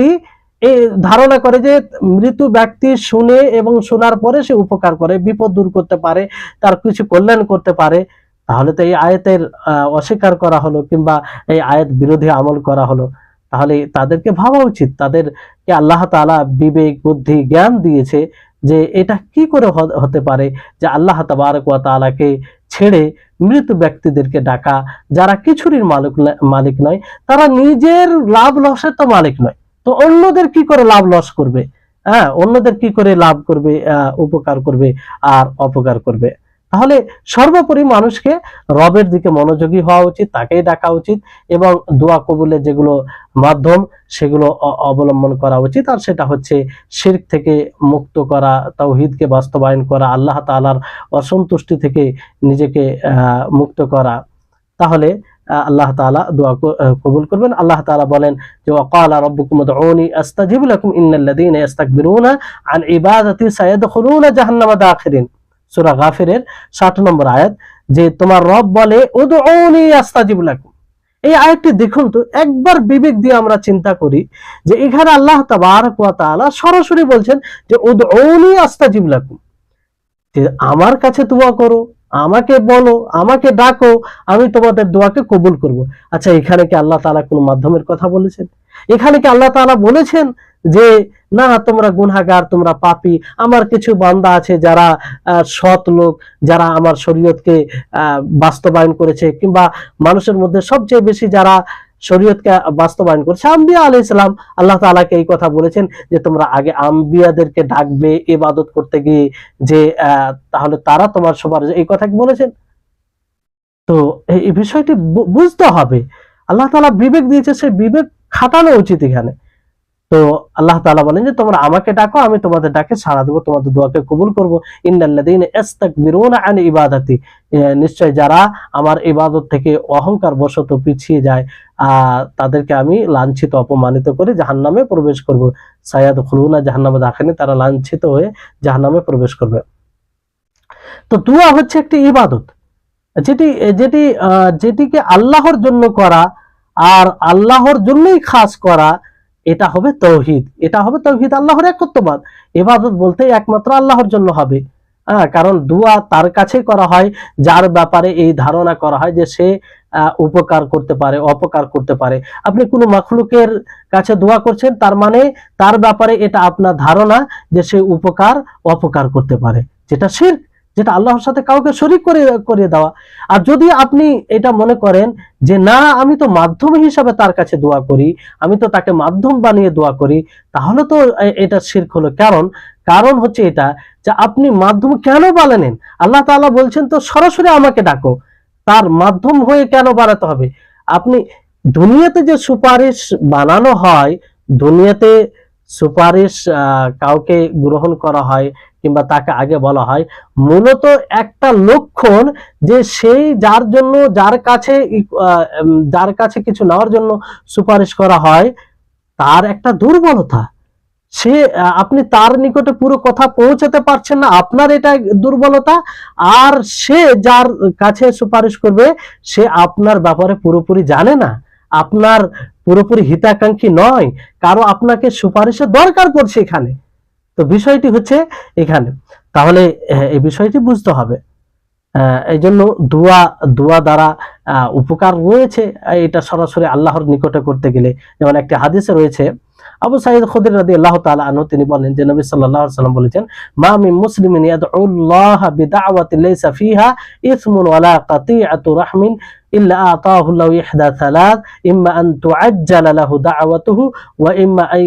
এই ধারণা করে যে মৃত ব্যক্তি শুনে এবং শোনার পরে সে উপকার করে, বিপদ দূর করতে পারে, তার কিছু কল্যাণ করতে পারে। তাহলে তো এই আয়াতের অস্বীকার করা হলো, কিংবা এই আয়াত বিরোধী আমল করা হলো। তাহলে তাদেরকে ভাবা উচিত, তাদেরকে আল্লাহ তাআলা বিবেক বুদ্ধি জ্ঞান দিয়েছে যে এটা কি করে হতে পারে যে আল্লাহ তাবারক ওয়া তাআলাকে ছেড়ে মৃত ব্যক্তিদেরকে ডাকা, যারা কিছুরই মালিক নয়, তারা নিজের লাভ লসের তো মালিক নয়, তো অন্যদের কি করে লাভ লস করবে? হ্যাঁ, অন্যদের কি করে লাভ করবে, উপকার করবে আর অপকার করবে? তাহলে সর্বোপরি মানুষকে রবের দিকে মনোযোগী হওয়া উচিত, তাকেই ডাকা উচিত, এবং দোয়া কবুলের যেগুলো মাধ্যম সেগুলো অবলম্বন করা উচিত। আর সেটা হচ্ছে শিরক থেকে মুক্ত করা, তাওহীদকে বাস্তবায়ন করা, আল্লাহ তাআলার অসন্তুষ্টি থেকে নিজেকে মুক্ত করা। তাহলে আল্লাহ তাআলা দোয়া কবুল করবেন। আল্লাহ তাআলা বলেন যে ওয়াকালা রাব্বুকুম উদউনি আস্তাজিব লাকুম ইন্নাল্লাযীনা ইস্তাকবিরুনা আন ইবাদাতি সায়াদখুলুনা জাহান্নামা দাখিরিন। সূরা গাফিরের 60 নম্বর আয়াত, যে তোমার রব বলে উদউনি আস্তাজিব লাকুম। এই আয়াতটি দেখুন তো, একবার বিবেক দিয়ে আমরা চিন্তা করি যে এখানে আল্লাহ তাবারক ওয়া তাআলা সরাসরি বলছেন যে উদউনি আস্তাজিব লাকুম, যে আমার কাছে দোয়া করো, আমাকে বলো, আমাকে ডাকো, আমি তোমাদের দোয়াকে কবুল করব। আচ্ছা, এখানে কি আল্লাহ তাআলা কোনো মাধ্যমের কথা বলেছেন? এখানে কি আল্লাহ তাআলা বলেছেন যে না তোমরা গুনাহগার, তোমরা পাপী, আমার কিছু বান্দা আছে যারা সৎ লোক, যারা আমার শরীয়তকে বাস্তবায়ন করেছে, কিংবা মানুষের মধ্যে সবচেয়ে বেশি যারা শরীয়তকে বাস্তবায়ন করছে আম্বিয়া আলাইহিস সালাম, আল্লাহ তাআলাকে এই কথা বলেছেন যে তোমরা আগে আম্বিয়াদেরকে ডাকবে ইবাদত করতে গিয়ে, যে তাহলে তারা তোমার সবার, এই কথা কি বলেছেন? তো এই বিষয়টি বুঝতে হবে। আল্লাহ তাআলা বিবেক দিয়েছে, সেই বিবেক খাটানো উচিত এখানে। তো আল্লাহ তাআলা বলেন যে তোমরা আমাকে ডাকো, আমি তোমাদের ডাকে সাড়া দেবো, তোমাদের দোয়াকে কবুল করব। ইন্নাল্লাযীনা ইস্তাকবিরুনা আন ইবাদাতি, নিশ্চয় যারা আমার ইবাদত থেকে অহংকার বশত পিছিয়ে যায়, তাদেরকে আমি লাঞ্ছিত অপমানিত করে জাহান্নামে প্রবেশ করব। সায়াদখুলুনা জাহান্নামা দাখিলিন, তারা লাঞ্ছিত হয়ে জাহান্নামে প্রবেশ করবে। তো দোয়া হচ্ছে একটি ইবাদত, যেটি যেটি যেটিকে আল্লাহর জন্য করা আর আল্লাহর জন্যই খাস করা, এটা হবে তৌহিদ। এটা হবে তৌহিদ, আল্লাহর একত্ববাদ। ইবাদত বলতে একমাত্র আল্লাহর জন্য হবে। কারণ দোয়া তার কাছে করা হয় যার ব্যাপারে এই ধারণা করা হয় যে সে উপকার করতে পারে, অপকার করতে পারে। আপনি কোনো মাখলুকের কাছে দোয়া করছেন, তার মানে তার ব্যাপারে এটা আপনার ধারণা যে সে উপকার অপকার করতে পারে, যেটা শিরক, যেটা আল্লাহর সাথে কাউকে শরীক করে দেওয়া। আর যদি আপনি এটা মনে করেন যে না, আমি তো মাধ্যম হিসাবে তার কাছে দোয়া করি, আমি তো তাকে মাধ্যম বানিয়ে দোয়া করি, তাহলে তো এটা শিরক হলো। কারণ হচ্ছে এটা যে আপনি মাধ্যম কেন বানালেন? আল্লাহ তাআলা বলছেন তো সরাসরি আমাকে ডাকো, তার মাধ্যম হয়ে কেন বানাতে হবে? আপনি দুনিয়াতে যে সুপারিশ বানানো হয়, দুনিয়াতে সুপারিশ কাউকে গ্রহণ করা হয় কিংবা তাকে আগে বলা হয়, মূলত একটা লক্ষণ যে সেই যার কাছে কিছু নেওয়ার জন্য সুপারিশ করা হয়, তার একটা দুর্বলতা। সে আপনি তার নিকটে পুরো কথা পৌঁছাতে পারছেন না, আপনার এটা দুর্বলতা। আর সে যার কাছে সুপারিশ করবে, সে আপনার ব্যাপারে পুরোপুরি জানে না, আপনার পুরোপুরি হিতাকাঙ্ক্ষী নয়, কারো আপনাকে সুপারিশের দরকার পড়ছে এখানে। তো বিষয়টি হচ্ছে এখানে, তাহলে এই বিষয়টি বুঝতে হবে। এই জন্য দোয়া দ্বারা উপকার রয়েছে, এটা সরাসরি আল্লাহর নিকটে করতে গেলে। যেমন একটি হাদিসে রয়েছে, আবু সাঈদ খুদরি রাদিয়াল্লাহু তাআলা আনহু তিনি বলেন যে নবী সাল্লাল্লাহু আলাইহি ওয়াসাল্লাম বলেছেন, মা মিন মুসলিমিন ইয়াদউল্লাহ বিদাওয়াতিন লাইসা ফিহা ইসমুন ওয়ালা কাতিআতু রাহমিন ইল্লা আতাহু আল্লাহু ইহদা সালাত, ইম্মা আন তুআজ্জালা লাহু দাওয়াতুহু ওয়া ইম্মা আন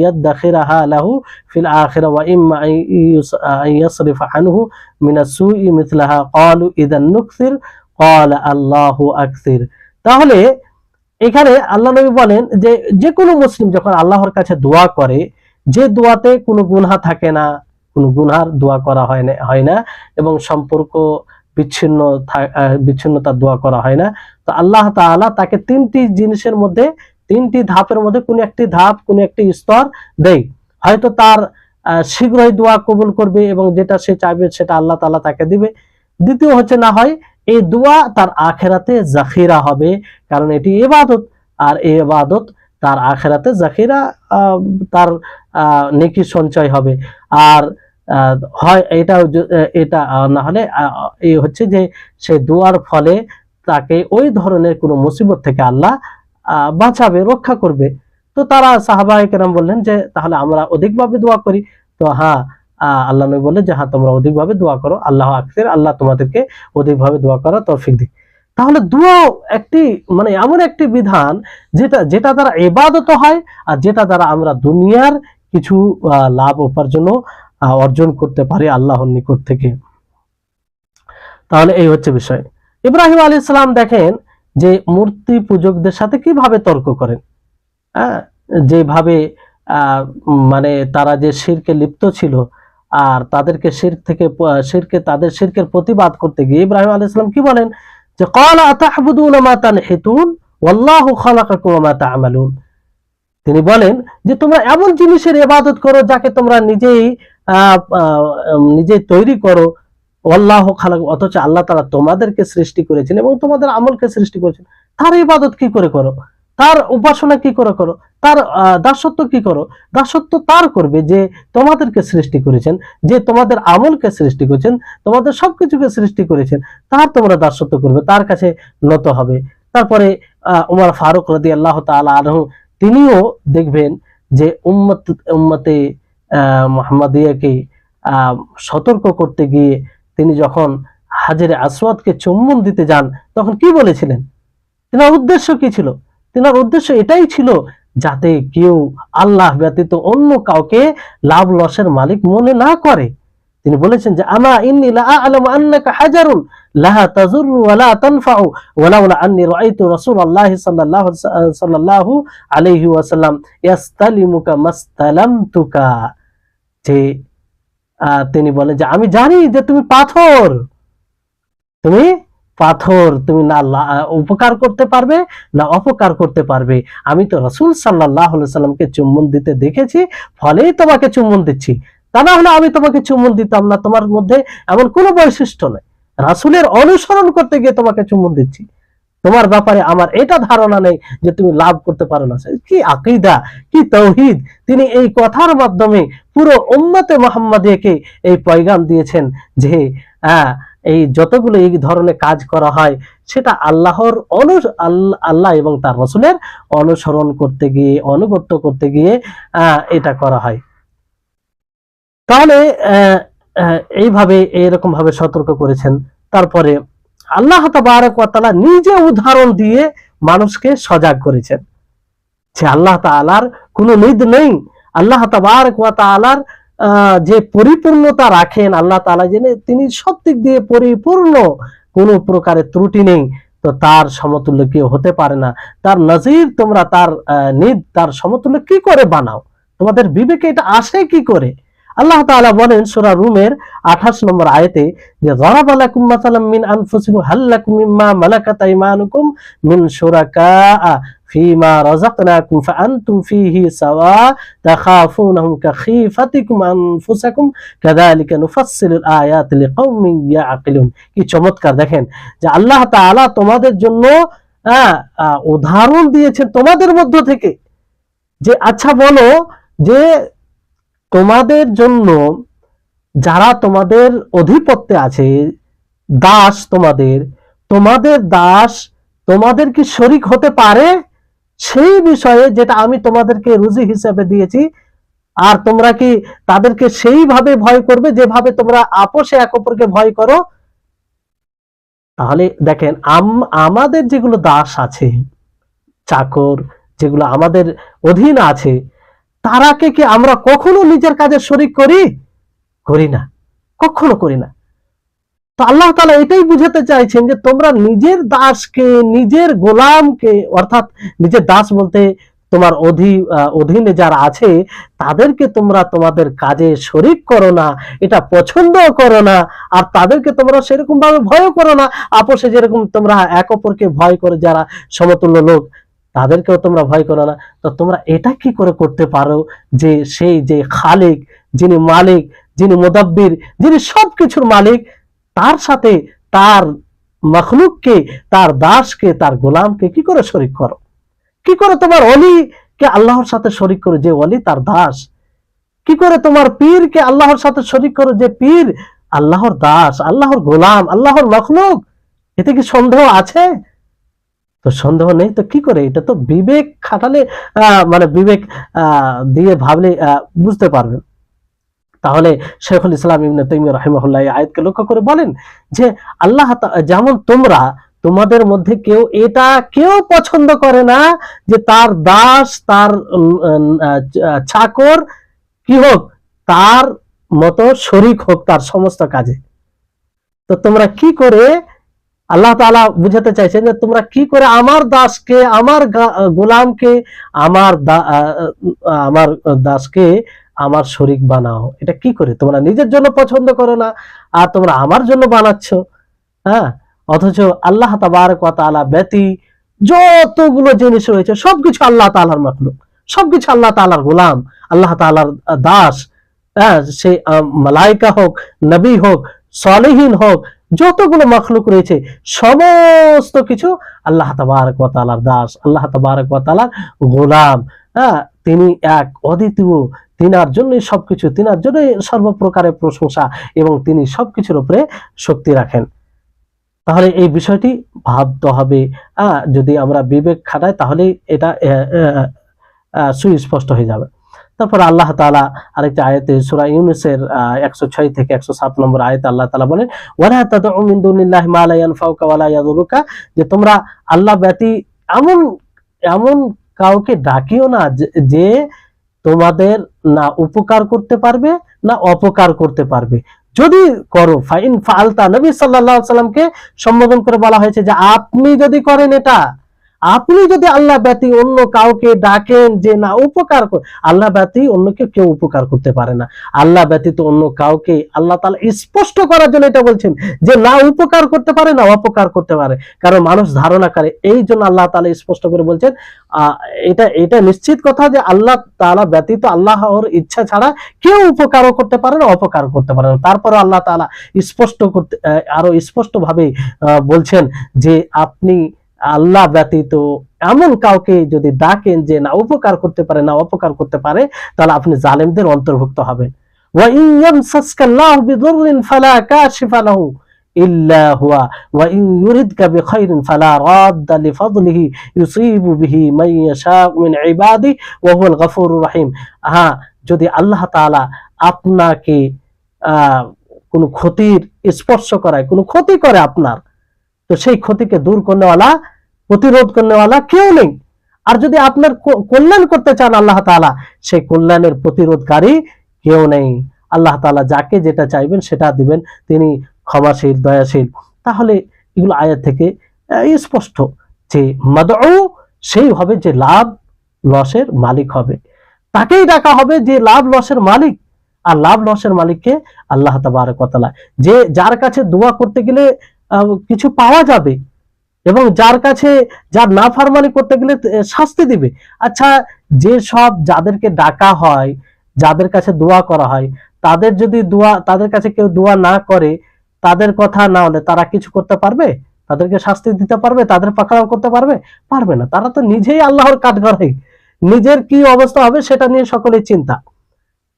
ইয়াদখিরাহা লাহু ফিল আখিরাহ ওয়া ইম্মা আন ইয়াসরিফা আনহু মিনাস সুই মিথলাহা। ক্বালু ইযান নুকসির, ক্বালা আল্লাহু আকসির। তাহলে এখানে আল্লাহ নবী বলেন যে যে কোনো মুসলিম যখন আল্লাহর কাছে দোয়া করে, যে দোয়াতে কোনো গুনাহ থাকে না, কোনো গুনাহর দোয়া করা হয় না এবং সম্পর্ক বিচ্ছিন্নতার দোয়া করা হয় না, তো আল্লাহ তাআলা তাকে তিনটি জিনিসের মধ্যে, তিনটি ধাপের মধ্যে কোনো একটি ধাপ, কোনো একটি স্তর দেয়। হয়তো তার শীঘ্রই দোয়া কবুল করবে এবং যেটা সে চাইবে সেটা আল্লাহ তাআলা তাকে দিবে। দ্বিতীয় হচ্ছে, না হয় এই দোয়া তার আখিরাতে জাখিরা হবে, কারণ এটি ইবাদত, আর এই ইবাদত তার আখিরাতে জাখিরা, তার নেকি সঞ্চয় হবে। আর হয় এটা না হলে এই হচ্ছে যে সে দোয়ার ফলে তাকে ওই ধরনের কোনো মুসিবত থেকে আল্লাহ বাঁচাবে, রক্ষা করবে। তো তারা সাহাবায়ে কেরাম বললেন যে তাহলে আমরা অধিকভাবে দোয়া করি। তো হ্যাঁ, আল্লাহ নবী বললেন যে হ্যাঁ, তোমরা অধিকভাবে দোয়া করো, আল্লাহ আকসির, আল্লাহ তোমাদেরকে অধিকভাবে দোয়া করার তৌফিক দিক। তাহলে দোয়া একটি মানে এমন একটি বিধান যেটা যেটা দ্বারা ইবাদত হয়, আর যেটা দ্বারা আমরা দুনিয়ার কিছু লাভ উপার্জন অর্জন করতে পারি আল্লাহর নিকট থেকে। তাহলে এই হচ্ছে বিষয়। ইব্রাহিম আলাইহিস সালাম দেখেন যে মূর্তি পূজকদের সাথে কিভাবে তর্ক করেন। হ্যাঁ, যেভাবে মানে তারা যে শিরকে লিপ্ত ছিল, আর তাদেরকে শিরক থেকে তাদের শিরকের প্রতিবাদ করতে গিয়ে ইব্রাহিম আলাইহিস সালাম কি বলেন যে ক্বালা আতাহবুদুনা মা তানহিতুন ওয়াল্লাহু খালাকাকুম ওয়া মা তা'মালুন। তিনি বলেন যে তোমরা এমন জিনিসের ইবাদত করো যাকে তোমরা নিজেই তৈরি করো, আল্লাহ খালাক, অথচ আল্লাহ তাআলা তোমাদেরকে সৃষ্টি করেছেন এবং তোমাদের আমলকে সৃষ্টি করেছেন। তার ইবাদত কি করে করো, তার উপাসনা কি করে করো, তার দাসত্ব কি করো? দাসত্ব তার করবে যে তোমাদেরকে সৃষ্টি করেছেন, যে তোমাদের আমলকে সৃষ্টি করেছেন, তোমাদের সবকিছুকে সৃষ্টি করেছেন, তার তোমরা দাসত্ব করবে, তার কাছে নত হবে। তারপরে উমর ফারুক রাদিয়াল্লাহু তাআলা আনহু তিনিও দেখবেন যে উম্মতে মুহাম্মাদিয়াকে সতর্ক করতে গিয়ে তিনি যখন হাজরে আসওয়াদকে চুম্বন দিতে যান তখন কি বলেছিলেন? তিনার উদ্দেশ্য কি ছিল? তিনার উদ্দেশ্য এটাই ছিল যাতে কেউ আল্লাহ ব্যতীত অন্য কাউকে লাভ লসের মালিক মনে না করে। তিনি বলেছেন যে আমা ইন্নী লা আ'লামু আন্নাকা হাজারুন লা তাযুররু ওয়া লা তানফাউ ওয়ালাউলা আন্নী রাআইতু রাসূলুল্লাহ সাল্লাল্লাহু আলাইহি ওয়াসাল্লাম ইয়াস্তালিমুকা মাস্তালামতুকা। যে তিনি বলেন যে আমি জানি যে তুমি পাথর, তুমি পাথর, তুমি না উপকার করতে পারবে না অপকার করতে পারবে। আমি তো রাসূল সাল্লাল্লাহু আলাইহি সাল্লামকে চুম্বন দিতে দেখেছি, ফলেই তোমাকে চুম্বন দিচ্ছি। তা না হলে আমি তোমাকে চুম্বন দিতাম না। তোমার মধ্যে এমন কোনো বৈশিষ্ট্য নেই, রাসূলের অনুসরণ করতে গিয়ে তোমাকে চুম্বন দিচ্ছি। তোমার ব্যাপারে আমার এটা ধারণা নেই যে তুমি লাভ করতে পারো না। কি আকীদা, কি তাওহীদ! তিনি এই কথার মাধ্যমে পুরো উম্মতে মুহাম্মাদিয়াকে এই পয়গাম দিয়েছেন যে এই যতগুলো এই ধরনের কাজ করা হয় সেটা আল্লাহর আল্লাহ এবং তার রাসূলের অনুসরণ করতে গিয়ে, অনুগত্য করতে গিয়ে এটা করা হয়। তাহলে এইভাবে এরকম ভাবে সতর্ক করেছেন। তারপরে আল্লাহ তাবারক ওয়া তাআলা নিজে উদাহরণ দিয়ে মানুষকে সজাগ করেছেন যে আল্লাহ তাআলার কোনো নিদ নেই। আল্লাহ তাবারক ওয়া তাআলার যে পরিপূর্ণতা রাখেন আল্লাহ তাআলা, জেনে তিনি সব দিক দিয়ে পরিপূর্ণ, কোনো প্রকারের ত্রুটি নেই। তো তার সমতুল্য কেউ হতে পারে না। তার নজির তোমরা তার নিদ, তার সমতুল্য কি করে বানাও? তোমাদের বিবেকে এটা আসে কি করে? আল্লাহ তাআলা বলেন সূরা রুমের 28 নম্বর আয়াতে যে যারাবা লাকুম মাসালাম মিন আনফুসিকুম হাল লাকুম মিম্মা মালাকাত আইমানুকুম মিন শুরাকা ফিমা রাযাকনাকুম ফাআনতুম ফিহি সাওয়া তাখাফুনহুম কাখিফাতিকুম আনফুসাকুম কাযালিকা নুফাসসিলুল আয়াতি লিকাউমিন ইয়াকিলুন। কি চমৎকার! দেখেন যে আল্লাহ তাআলা তোমাদের জন্য উদাহরণ দিয়েছেন তোমাদের মধ্য থেকে। যে আচ্ছা বলো যে তোমাদের জন্য যারা তোমাদের অধিপত্যে আছে, দাস তোমাদের দাস তোমাদের কি শরীক হতে পারে সেই বিষয়ে যেটা আমি তোমাদেরকে রুজি হিসেবে দিয়েছি? আর তোমরা কি তাদেরকে সেইভাবে ভয় করবে যেভাবে তোমরা আপোষে এক অপরকে ভয় করো? তাহলে দেখেন আমাদের যেগুলো দাস আছে, চাকর যেগুলো আমাদের অধীন আছে, তারাকে কি আমরা কখনো নিজের কাজে শরীক করি না, কখনো করি না। তো আল্লাহ তাআলা এটাই বুঝাতে চাইছেন যে তোমরা নিজের দাসকে, নিজের গোলামকে, অর্থাৎ নিজের দাস বলতে তোমার অধীনে যারা আছে তাদেরকে তোমরা তোমাদের কাজে শরীক করো না, এটা পছন্দ করো না। আর তাদেরকে তোমরা সেরকম ভাবে ভয় করো না, আপোষে যেরকম তোমরা এক অপরকে ভয় করে যারা সমতুল্য লোক, তাদেরকেও তোমরা ভয় করো না। তো তোমরা এটা কি করে করতে পারো যে সেই যে খালিক, যিনি মালিক, যিনি মুদাব্বির, যিনি সবকিছুর মালিক, তার সাথে তার মখলুককে, তার দাসকে, তার গোলামকে কি করে শরীক করো? কি করে তোমার ওলিকে আল্লাহর সাথে শরীক করো, যে ওলি তার দাস? কি করে তোমার পীরকে আল্লাহর সাথে শরীক করো, যে পীর আল্লাহর দাস, আল্লাহর গোলাম, আল্লাহর মখলুক? এতে কি সন্দেহ আছে? তো সন্দেহ নেই। তো কি করে, এটা তো বিবেক খাটালে মানে বিবেক দিয়ে ভাবলে বুঝতে পারবেন। তাহলে শেখুল ইসলাম ইবনে তাইমিয়া রাহিমাহুল্লাহ এই আয়াতকে লক্ষ্য করে বলেন যে আল্লাহ যেমন তোমাদের মধ্যে কেউ পছন্দ করে না যে তার দাস, তার চাকর কি হোক, তার মতো শরীক হোক তার সমস্ত কাজে। তো তোমরা কি করে, আল্লাহ তাআলা বুঝাতে চাইছেন যে তোমরা কি করে আমার দাসকে, আমার গোলামকে, আমার দাসকে আমার শরীক বানাও। এটা কি করে? তোমরা নিজের জন্য পছন্দ করো না, আর তোমরা আমার জন্য বানাচ্ছ। হ্যাঁ, অথচ আল্লাহ তাবারক ওয়া তাআলা ব্যতি যতগুলো জিনিস রয়েছে সবকিছু আল্লাহ তাআলার মাখলুক, সবকিছু আল্লাহ তাআলার গোলাম, আল্লাহ তাআলার দাস। হ্যাঁ, সে মালাইকা হোক, নবী হোক, সালেহীন হোক, যতগুলো মাখলুক রয়েছে সমস্ত কিছু আল্লাহ তাবারক ওয়া তাআলার দাস, আল্লাহ তাবারক ওয়া তাআলার গোলাম। হ্যাঁ, তিনি এক অদ্বিতীয়, তিনার জন্যই সবকিছু, তিনার জন্যই সর্বপ্রকারের প্রশংসা, এবং তিনি সবকিছুর উপরে শক্তি রাখেন। তাহলে এই বিষয়টি ভাবতে হবে। যদি আমরা বিবেক খাটাই তাহলে এটা সুস্পষ্ট হয়ে যাবে। তারপর আল্লাহ তাআলা আরেকটা আয়াতে সূরা ইউনূসের 106 থেকে 107 নম্বর আয়াতে আল্লাহ তাআলা বলেন, ওয়ালা তাদউ মিন দুনিল্লাহি মা লা ইয়ানফাউকা ওয়ালা ইয়াদুরুকা, যে তোমরা আল্লাহ ব্যতী এমন কাউকে ডাকিও না যে তোমাদের না উপকার করতে পারবে না অপকার করতে পারবে। যদি করো, ফাইন ফাআলতা, নবী সাল্লাল্লাহু আলাইহি সাল্লামকে সম্বোধন করে বলা হয়েছে যে আপনি যদি করেন এটা, আপনি যদি আল্লাহ ব্যতী অন্য কাউকে ডাকেন যে না উপকার, আল্লাহ ব্যতী অন্যকে কেউ উপকার করতে পারে না, আল্লাহ ব্যতীত অন্য কাউকে আল্লাহ তাআলা স্পষ্ট করার জন্য এটা বলছেন যে না উপকার করতে পারে না অপকার করতে পারে। কারণ মানুষ ধারণা করে, এই জন্য আল্লাহ তাআলা স্পষ্ট করে বলছেন এটা নিশ্চিত কথা যে আল্লাহ তাআলা ব্যতীত, আল্লাহর ইচ্ছা ছাড়া কেউ উপকারও করতে পারে না অপকার করতে পারে না। তারপরে আল্লাহ তাআলা স্পষ্ট করতে আরো স্পষ্ট ভাবে বলছেন যে আপনি আল্লাহ ব্যতীত এমন কাউকে যদি ডাকেন যে না উপকার করতে পারে না অপকার করতে পারে, তাহলে আপনি জালেমদের অন্তর্ভুক্ত হবেন। ওয়া ইন ইয়ামসাসকাল্লাহু বিদুররিন ফালা কাশিফা লাহু ইল্লা হুয়া ওয়া ইন ইউরিদকা বিখাইরিন ফালা রাদ্দা লিফাদলিহি ইউসিবু বিহি মান ইয়াশাউ মিন ইবাদিহি ওয়া হুয়াল গফুরুর রহিম। হ্যাঁ, যদি আল্লাহ তাআলা আপনাকে কোনো ক্ষতির স্পর্শ করায়, কোনো ক্ষতি করে আপনার, তো সেই ক্ষতিকে দূর করনেওয়ালা, প্রতিরোধ করনেওয়ালা কেউ নেই। আর যদি আপনার কল্যাণ করতে চান আল্লাহ তাআলা, সেই কল্যাণের প্রতিরোধকারী কেউ নেই। আল্লাহ তাআলা যাকে যেটা চাইবেন সেটা দিবেন, তিনি ক্ষমাশীল, দয়াশীল। তাহলে এগুলো আয়াত থেকে স্পষ্ট যে মাদউ সেই হবে যে লাভ লসের মালিক হবে, তাকেই ডাকা হবে যে লাভ লসের মালিক। আর লাভ লসের মালিককে আল্লাহ তাবারক ওয়া তাআলা, যে যার কাছে দোয়া করতে গেলে কিছু পাওয়া যাবে, এবং যার কাছে যার নাফরমানি করতে গেলে শাস্তি দিবে। আচ্ছা, যে সব যাদেরকে ডাকা হয়, যাদের কাছে দোয়া করা হয়, তাদের কাছে কেউ দোয়া না করে, তাদের কথা না হলে তারা কিছু করতে পারবে? তাদেরকে শাস্তি দিতে পারবে? তাদের পাকড়াও করতে পারবে? পারবে না। তারা তো নিজেই আল্লাহর কাঠগড়াই, নিজের কি অবস্থা হবে সেটা নিয়ে সকলেই চিন্তা।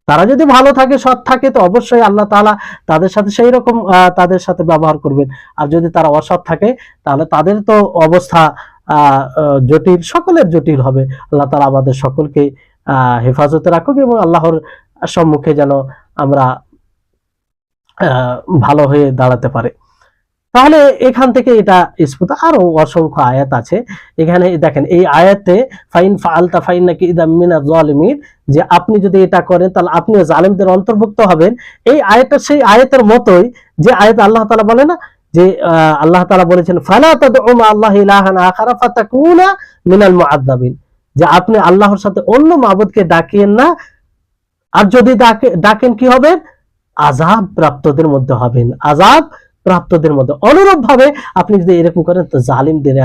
তারা যদি ভালো থাকে, সৎ থাকে, তো অবশ্যই আল্লাহ তাআলা তাদের সাথে সেই রকম তাদের সাথে ব্যবহার করবেন। আর যদি তারা অসৎ থাকে, তাহলে তাদের তো অবস্থা জটিল, সকলের জটিল হবে। আল্লাহ তাআলা আমাদের সকলকে হেফাজতে রাখুক, এবং আল্লাহর সম্মুখে যেন আমরা ভালো হয়ে দাঁড়াতে পারে। তাহলে এখান থেকে এটা স্পষ্ট। আরো অসংখ্য আয়াত আছে। এখানে দেখেন, এই আয়াতে ফাইন ফাআলতা ফাইন্নাকা ইযাম মিনাজ জালিমিন, যে আপনি যদি এটা করেন তাহলে আপনিও জালেমদের অন্তর্ভুক্ত হবেন। এই আয়াতটা সেই আয়াতের মতোই যে আয়াত আল্লাহ তাআলা বলে না যে আল্লাহ তাআলা বলেছেন ফালা তাদউ মা আল্লাহি ইলাহান আখারা ফাতাকুনা মিনাল মুআযযাবিন, যে আপনি আল্লাহর সাথে অন্য মাবুদকে ডাকিয়েন না, আর যদি ডাকেন কি হবে? আযাব প্রাপ্তদের মধ্যে হবেন, আযাব প্রাপ্তদের মধ্যে। অনুরূপ ভাবে আপনি যদি এরকম করেন তো জালিমদের,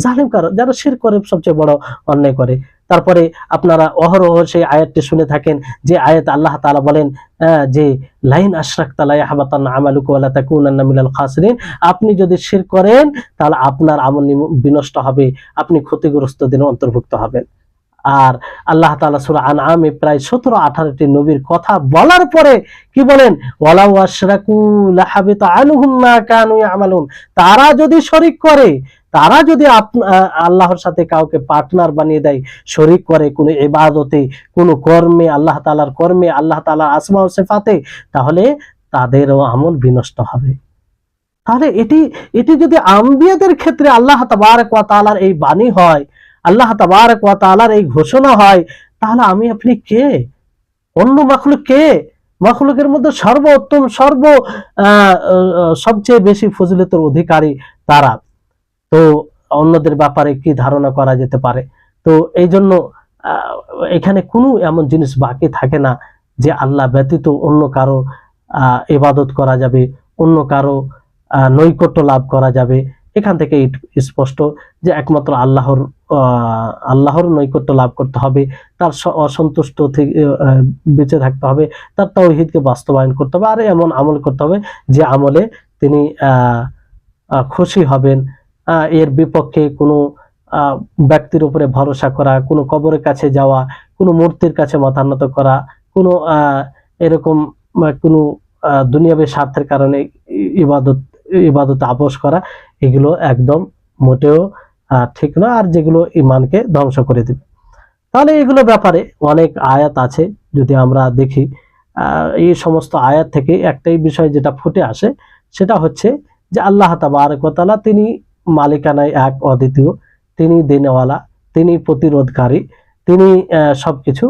জালিম কারো যারা শিরক করে, সবচেয়ে বড় অন্যায় করে। তারপরে আপনারা অহরহ সেই আয়াতটি শুনে থাকেন, যে আয়াত আল্লাহ তাআলা বলেন যে লাইন আশরাকতা লা ইয়াহবাতান্না আমালুকা ওয়া লা তাকুনান্না মিনাল খাসিরিন, আপনি যদি শিরক করেন তাহলে আপনার আমল বিনষ্ট হবে, আপনি ক্ষতিগ্রস্তদের অন্তর্ভুক্ত হবেন। আর আল্লাহ তাআলা সূরা আনআমে প্রায় 17-18টি নবীর কথা বলার পরে কি বলেন, ওয়ালাউ আশরাকু লাহাবিতা আনহুম মা কানু ইয়ামালুন, তারা যদি শরীক করে, তারা যদি আল্লাহর সাথে কাউকে পার্টনার বানিয়ে দেয়, শরীক করে কোনো ইবাদতে, কোনো কর্মে, আল্লাহ তাআলার কর্মে, আল্লাহ তাআলার আসমা ও সিফাতে, তাহলে তাদেরও আমল বিনষ্ট হবে। তাহলে এটি যদি আম্বিয়াদের ক্ষেত্রে আল্লাহ তাবারক ওয়া তাআলার এই বাণী হয়, আল্লাহ তাবারক ওয়া তাআলার এই ঘোষণা হয়, তাহলে আমি আপনি কে? অন্য মাখলুক কে? মাখলুকের মধ্যে সর্বোত্তম, সবচেয়ে বেশি ফজিলতের অধিকারী তারা। তো অন্যদের ব্যাপারে কি ধারণা করা যেতে পারে? তো এই জন্য এখানে কোনো এমন জিনিস বাকি থাকে না যে আল্লাহ ব্যতীত অন্য কারো ইবাদত করা যাবে, অন্য কারো নৈকট্য লাভ করা যাবে। এখান থেকে স্পষ্ট যে একমাত্র আল্লাহর নৈকট্য লাভ করতে হবে, তার অসন্তুষ্ট থেকে বেঁচে থাকতে হবে, তার তাওহীদকে বাস্তবায়ন করতে হবে, আর এমন আমল করতে হবে যে আমলে তিনি খুশি হবেন। এর বিপক্ষে কোনো ব্যক্তির উপরে ভরসা করা, কোনো কবরের কাছে যাওয়া, কোনো মূর্তির কাছে মাথা নত করা, কোনো এরকম কোনো দুনিয়াবী স্বার্থের কারণে ইবাদত আপোষ করা, এগুলো একদম মোটেও ঠিক না, আর যেগুলো ইমানকে ধ্বংস করে দেবে। তাহলে এগুলো ব্যাপারে অনেক আয়াত আছে, যদি আমরা দেখি এই সমস্ত আয়াত থেকে একটাই বিষয় যেটা ফুটে আসে, সেটা হচ্ছে যে আল্লাহ তাবারক ওয়া তাআলা তিনি মালিকানায় এক, অদ্বিতীয়, তিনি দেনেওয়ালা, তিনি প্রতিরোধকারী, তিনি সবকিছু।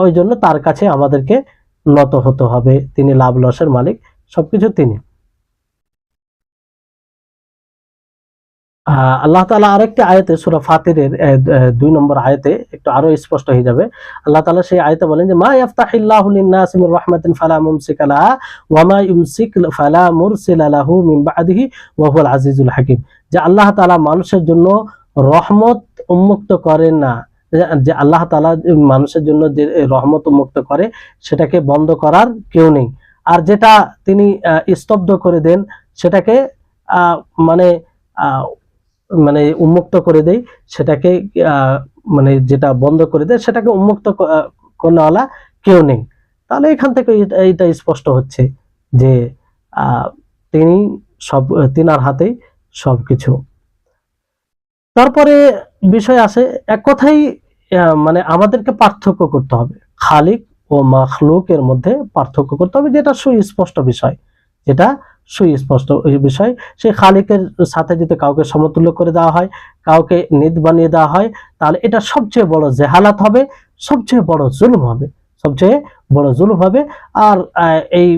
ওই জন্য তার কাছে আমাদেরকে নত হতে হবে, তিনি লাভ লসের মালিক, সবকিছু তিনি। আল্লাহ তাআলা আরেকটি আয়াতে সূরা ফাতিরের 2 নম্বর আয়াতে একটু আরো স্পষ্ট হয়ে যাবে। আল্লাহ তাআলা সেই আয়াতে বলেন যে মা ইয়াফতাহিল্লাহু লিন-নাসি মির রাহমাতিন ফালা মুমসিকা লাহা ওয়া মা ইউমসিক ফালা মুরসিলা লাহু মিন বা'দিহি ওয়া হুয়াল আজিজুল হাকীম। যে আল্লাহ তাআলা মানুষের জন্য রহমত উন্মুক্ত করেন না, যে আল্লাহ তাআলা মানুষের জন্য যে রহমত উন্মুক্ত করে সেটাকে বন্ধ করার কেউ নেই, আর যেটা তিনি স্তব্ধ করে দেন সেটাকে মানে মানে উন্মুক্ত করে দেয়, সেটাকে মানে যেটা বন্ধ করে দেয় সেটাকে উন্মুক্ত করাওয়ালা কেউ নেই। তাহলে এখান থেকে এইটা স্পষ্ট হচ্ছে যে তিনি তিনার হাতেই সবকিছু। তারপরে বিষয় আছে, এক কথাই মানে আমাদেরকে পার্থক্য করতে হবে, খালিক ও মাখলুকের মধ্যে পার্থক্য করতে হবে, যেটা সুস্পষ্ট বিষয়, যেটা সুস্পষ্ট এই বিষয়। সেই খালিকের সাথে যদি কাউকে সমতুল্য করে দেওয়া হয়, কাউকে নিদ বানিয়ে দেওয়া হয়, তাহলে এটা সবচেয়ে বড় জেহালাত হবে, সবচেয়ে বড় জুলুম হবে, সবচেয়ে বড় জুলুম হবে। আর এই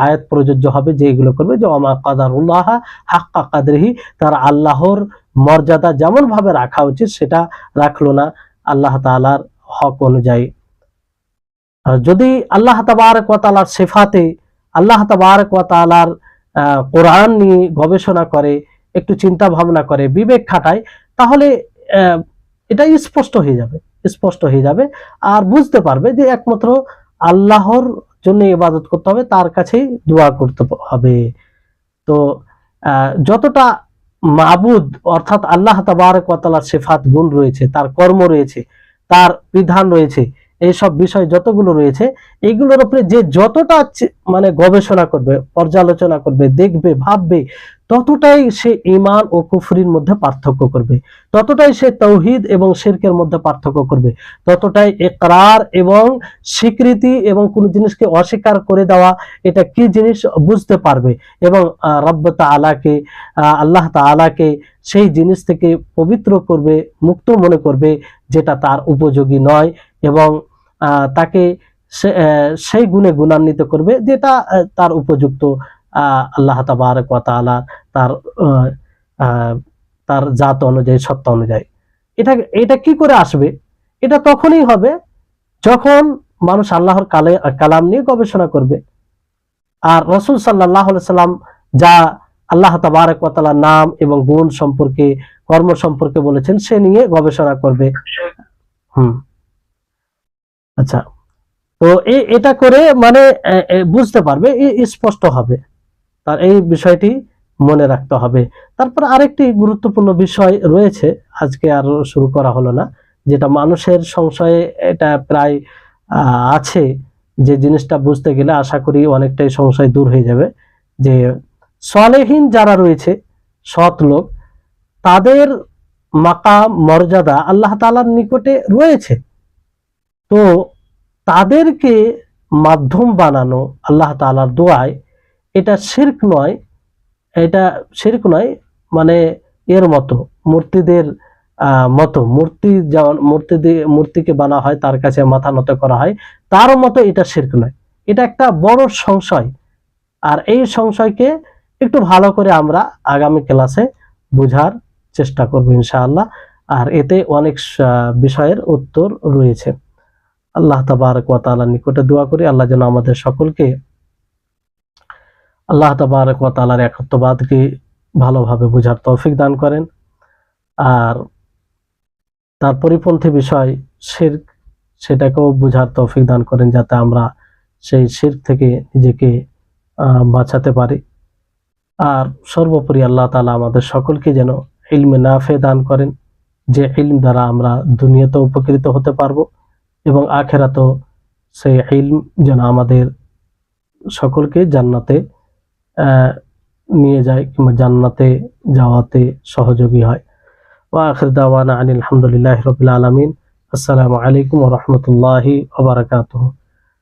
আয়াত প্রযোজ্য হবে যে এগুলো করবে, যে ওমা কাদারুল্লাহ হাক্কা কাদরিহি, তারা আল্লাহর মর্যাদা যেমন ভাবে রাখা উচিত সেটা রাখলো না আল্লাহ তাআলার হক অনুযায়ী। যদি আল্লাহ তাবারক ওয়া তাআলার সিফাতে, আল্লাহ তাবারক ওয়া তাআলার কোরআন নিয়ে গবেষণা করে, একটু চিন্তা ভাবনা করে, বিবেক খাটায়, তাহলে এটা স্পষ্ট হয়ে যাবে, আর বুঝতে পারবে যে একমাত্র আল্লাহর জন্য ইবাদত করতে হবে, তার কাছেই দোয়া করতে হবে। তো যতটা মাবুদ অর্থাৎ আল্লাহ তাবারক ওয়া তাআলার সিফাত গুণ রয়েছে, তার কর্ম রয়েছে, তার বিধান রয়েছে, এইসব বিষয় যতগুলো রয়েছে, এইগুলোর উপরে যে যতটা মানে গবেষণা করবে, পর্যালোচনা করবে, দেখবে, ভাববে, ততটাই সে ঈমান ও কুফরির মধ্যে পার্থক্য করবে, ততটাই সে তাওহীদ এবং শিরকের মধ্যে পার্থক্য করবে, ততটাই ইকরার এবং স্বীকৃতি এবং কোন জিনিসকে অস্বীকার করে দেওয়া এটা কি জিনিস বুঝতে পারবে, এবং রব্ব তাআলাকে, আল্লাহ তাআলাকে সেই জিনিস থেকে পবিত্র করবে, মুক্ত মনে করবে যেটা তার উপযোগী নয়, এবং তাকে সেই গুণে গুণান্বিত করবে যেটা তার উপযুক্ত আল্লাহ তাবারক ওয়া তাআলা তার জাত অনুযায়ী, সত্তা অনুযায়ী। এটা কি করে আসবে? এটা তখনই হবে যখন মানুষ আল্লাহর কালাম নিয়ে গবেষণা করবে, আর রাসূল সাল্লাল্লাহু আলাইহি সাল্লাম যা আল্লাহ তাবারক ওয়া তাআলার নাম এবং গুণ সম্পর্কে, কর্ম সম্পর্কে বলেছেন সে নিয়ে গবেষণা করবে। আচ্ছা, তো এটা করে মানে বুঝতে পারবে, স্পষ্ট হবে, তার এই বিষয়টি মনে রাখতে হবে। তারপর আরেকটি গুরুত্বপূর্ণ বিষয় রয়েছে, আজকে আর শুরু করা হলো না, যেটা মানুষের সংশয়ে এটা প্রায় আছে, যে জিনিসটা বুঝতে গেলে আশা করি অনেকটাই সংশয় দূর হয়ে যাবে, যে সালেহীন যারা রয়েছে, সৎ লোক, তাদের মাকাম মর্যাদা আল্লাহ তাআলার নিকটে রয়েছে। তো তাদেরকে মাধ্যম বানানো আল্লাহ তাআলার দোয়ায়, এটা শিরক নয়, এটা শিরক নয়, মানে এর মতো মূর্তিদের মতো, মূর্তি যেমন মূর্তিকে বানা হয়, তার কাছে মাথা নত করা হয়, তার মতো এটা শিরক নয়। এটা একটা বড় সংশয়। আর এই সংশয়কে একটু ভালো করে আমরা আগামী ক্লাসে বোঝার চেষ্টা করব ইনশাআল্লাহ। আর এতে অনেক বিষয়ের উত্তর রয়েছে। আল্লাহ তাবারক ওয়া তাআলার নিকটে দোয়া করি, আল্লাহ যেন আমাদের সকলকে আল্লাহ তাবারক ওয়া তাআলার একত্ববাদকে ভালোভাবে বোঝার তৌফিক দান করেন, আর তার পরিপন্থী বিষয় শিরক, সেটাকেও বোঝার তৌফিক দান করেন, যাতে আমরা সেই শিরক থেকে নিজেকে বাঁচাতে পারি। আর সর্বোপরি আল্লাহ তাআলা আমাদের সকলকে যেন ইলমে নাফে দান করেন, যে ইলম দ্বারা আমরা দুনিয়াতে উপকৃত হতে পারবো এবং আখিরাতেও সেই ইলম যেন আমাদের সকলকে জান্নাতে নিয়ে যায়, কিংবা জান্নাতে যাওয়াতে সহযোগী হয়। ওয়া আখির দাওয়ানা আনিল হামদুলিল্লাহি রাব্বিল আলামিন। আসসালামু আলাইকুম ওয়া রাহমাতুল্লাহি ওয়া বারাকাতুহু।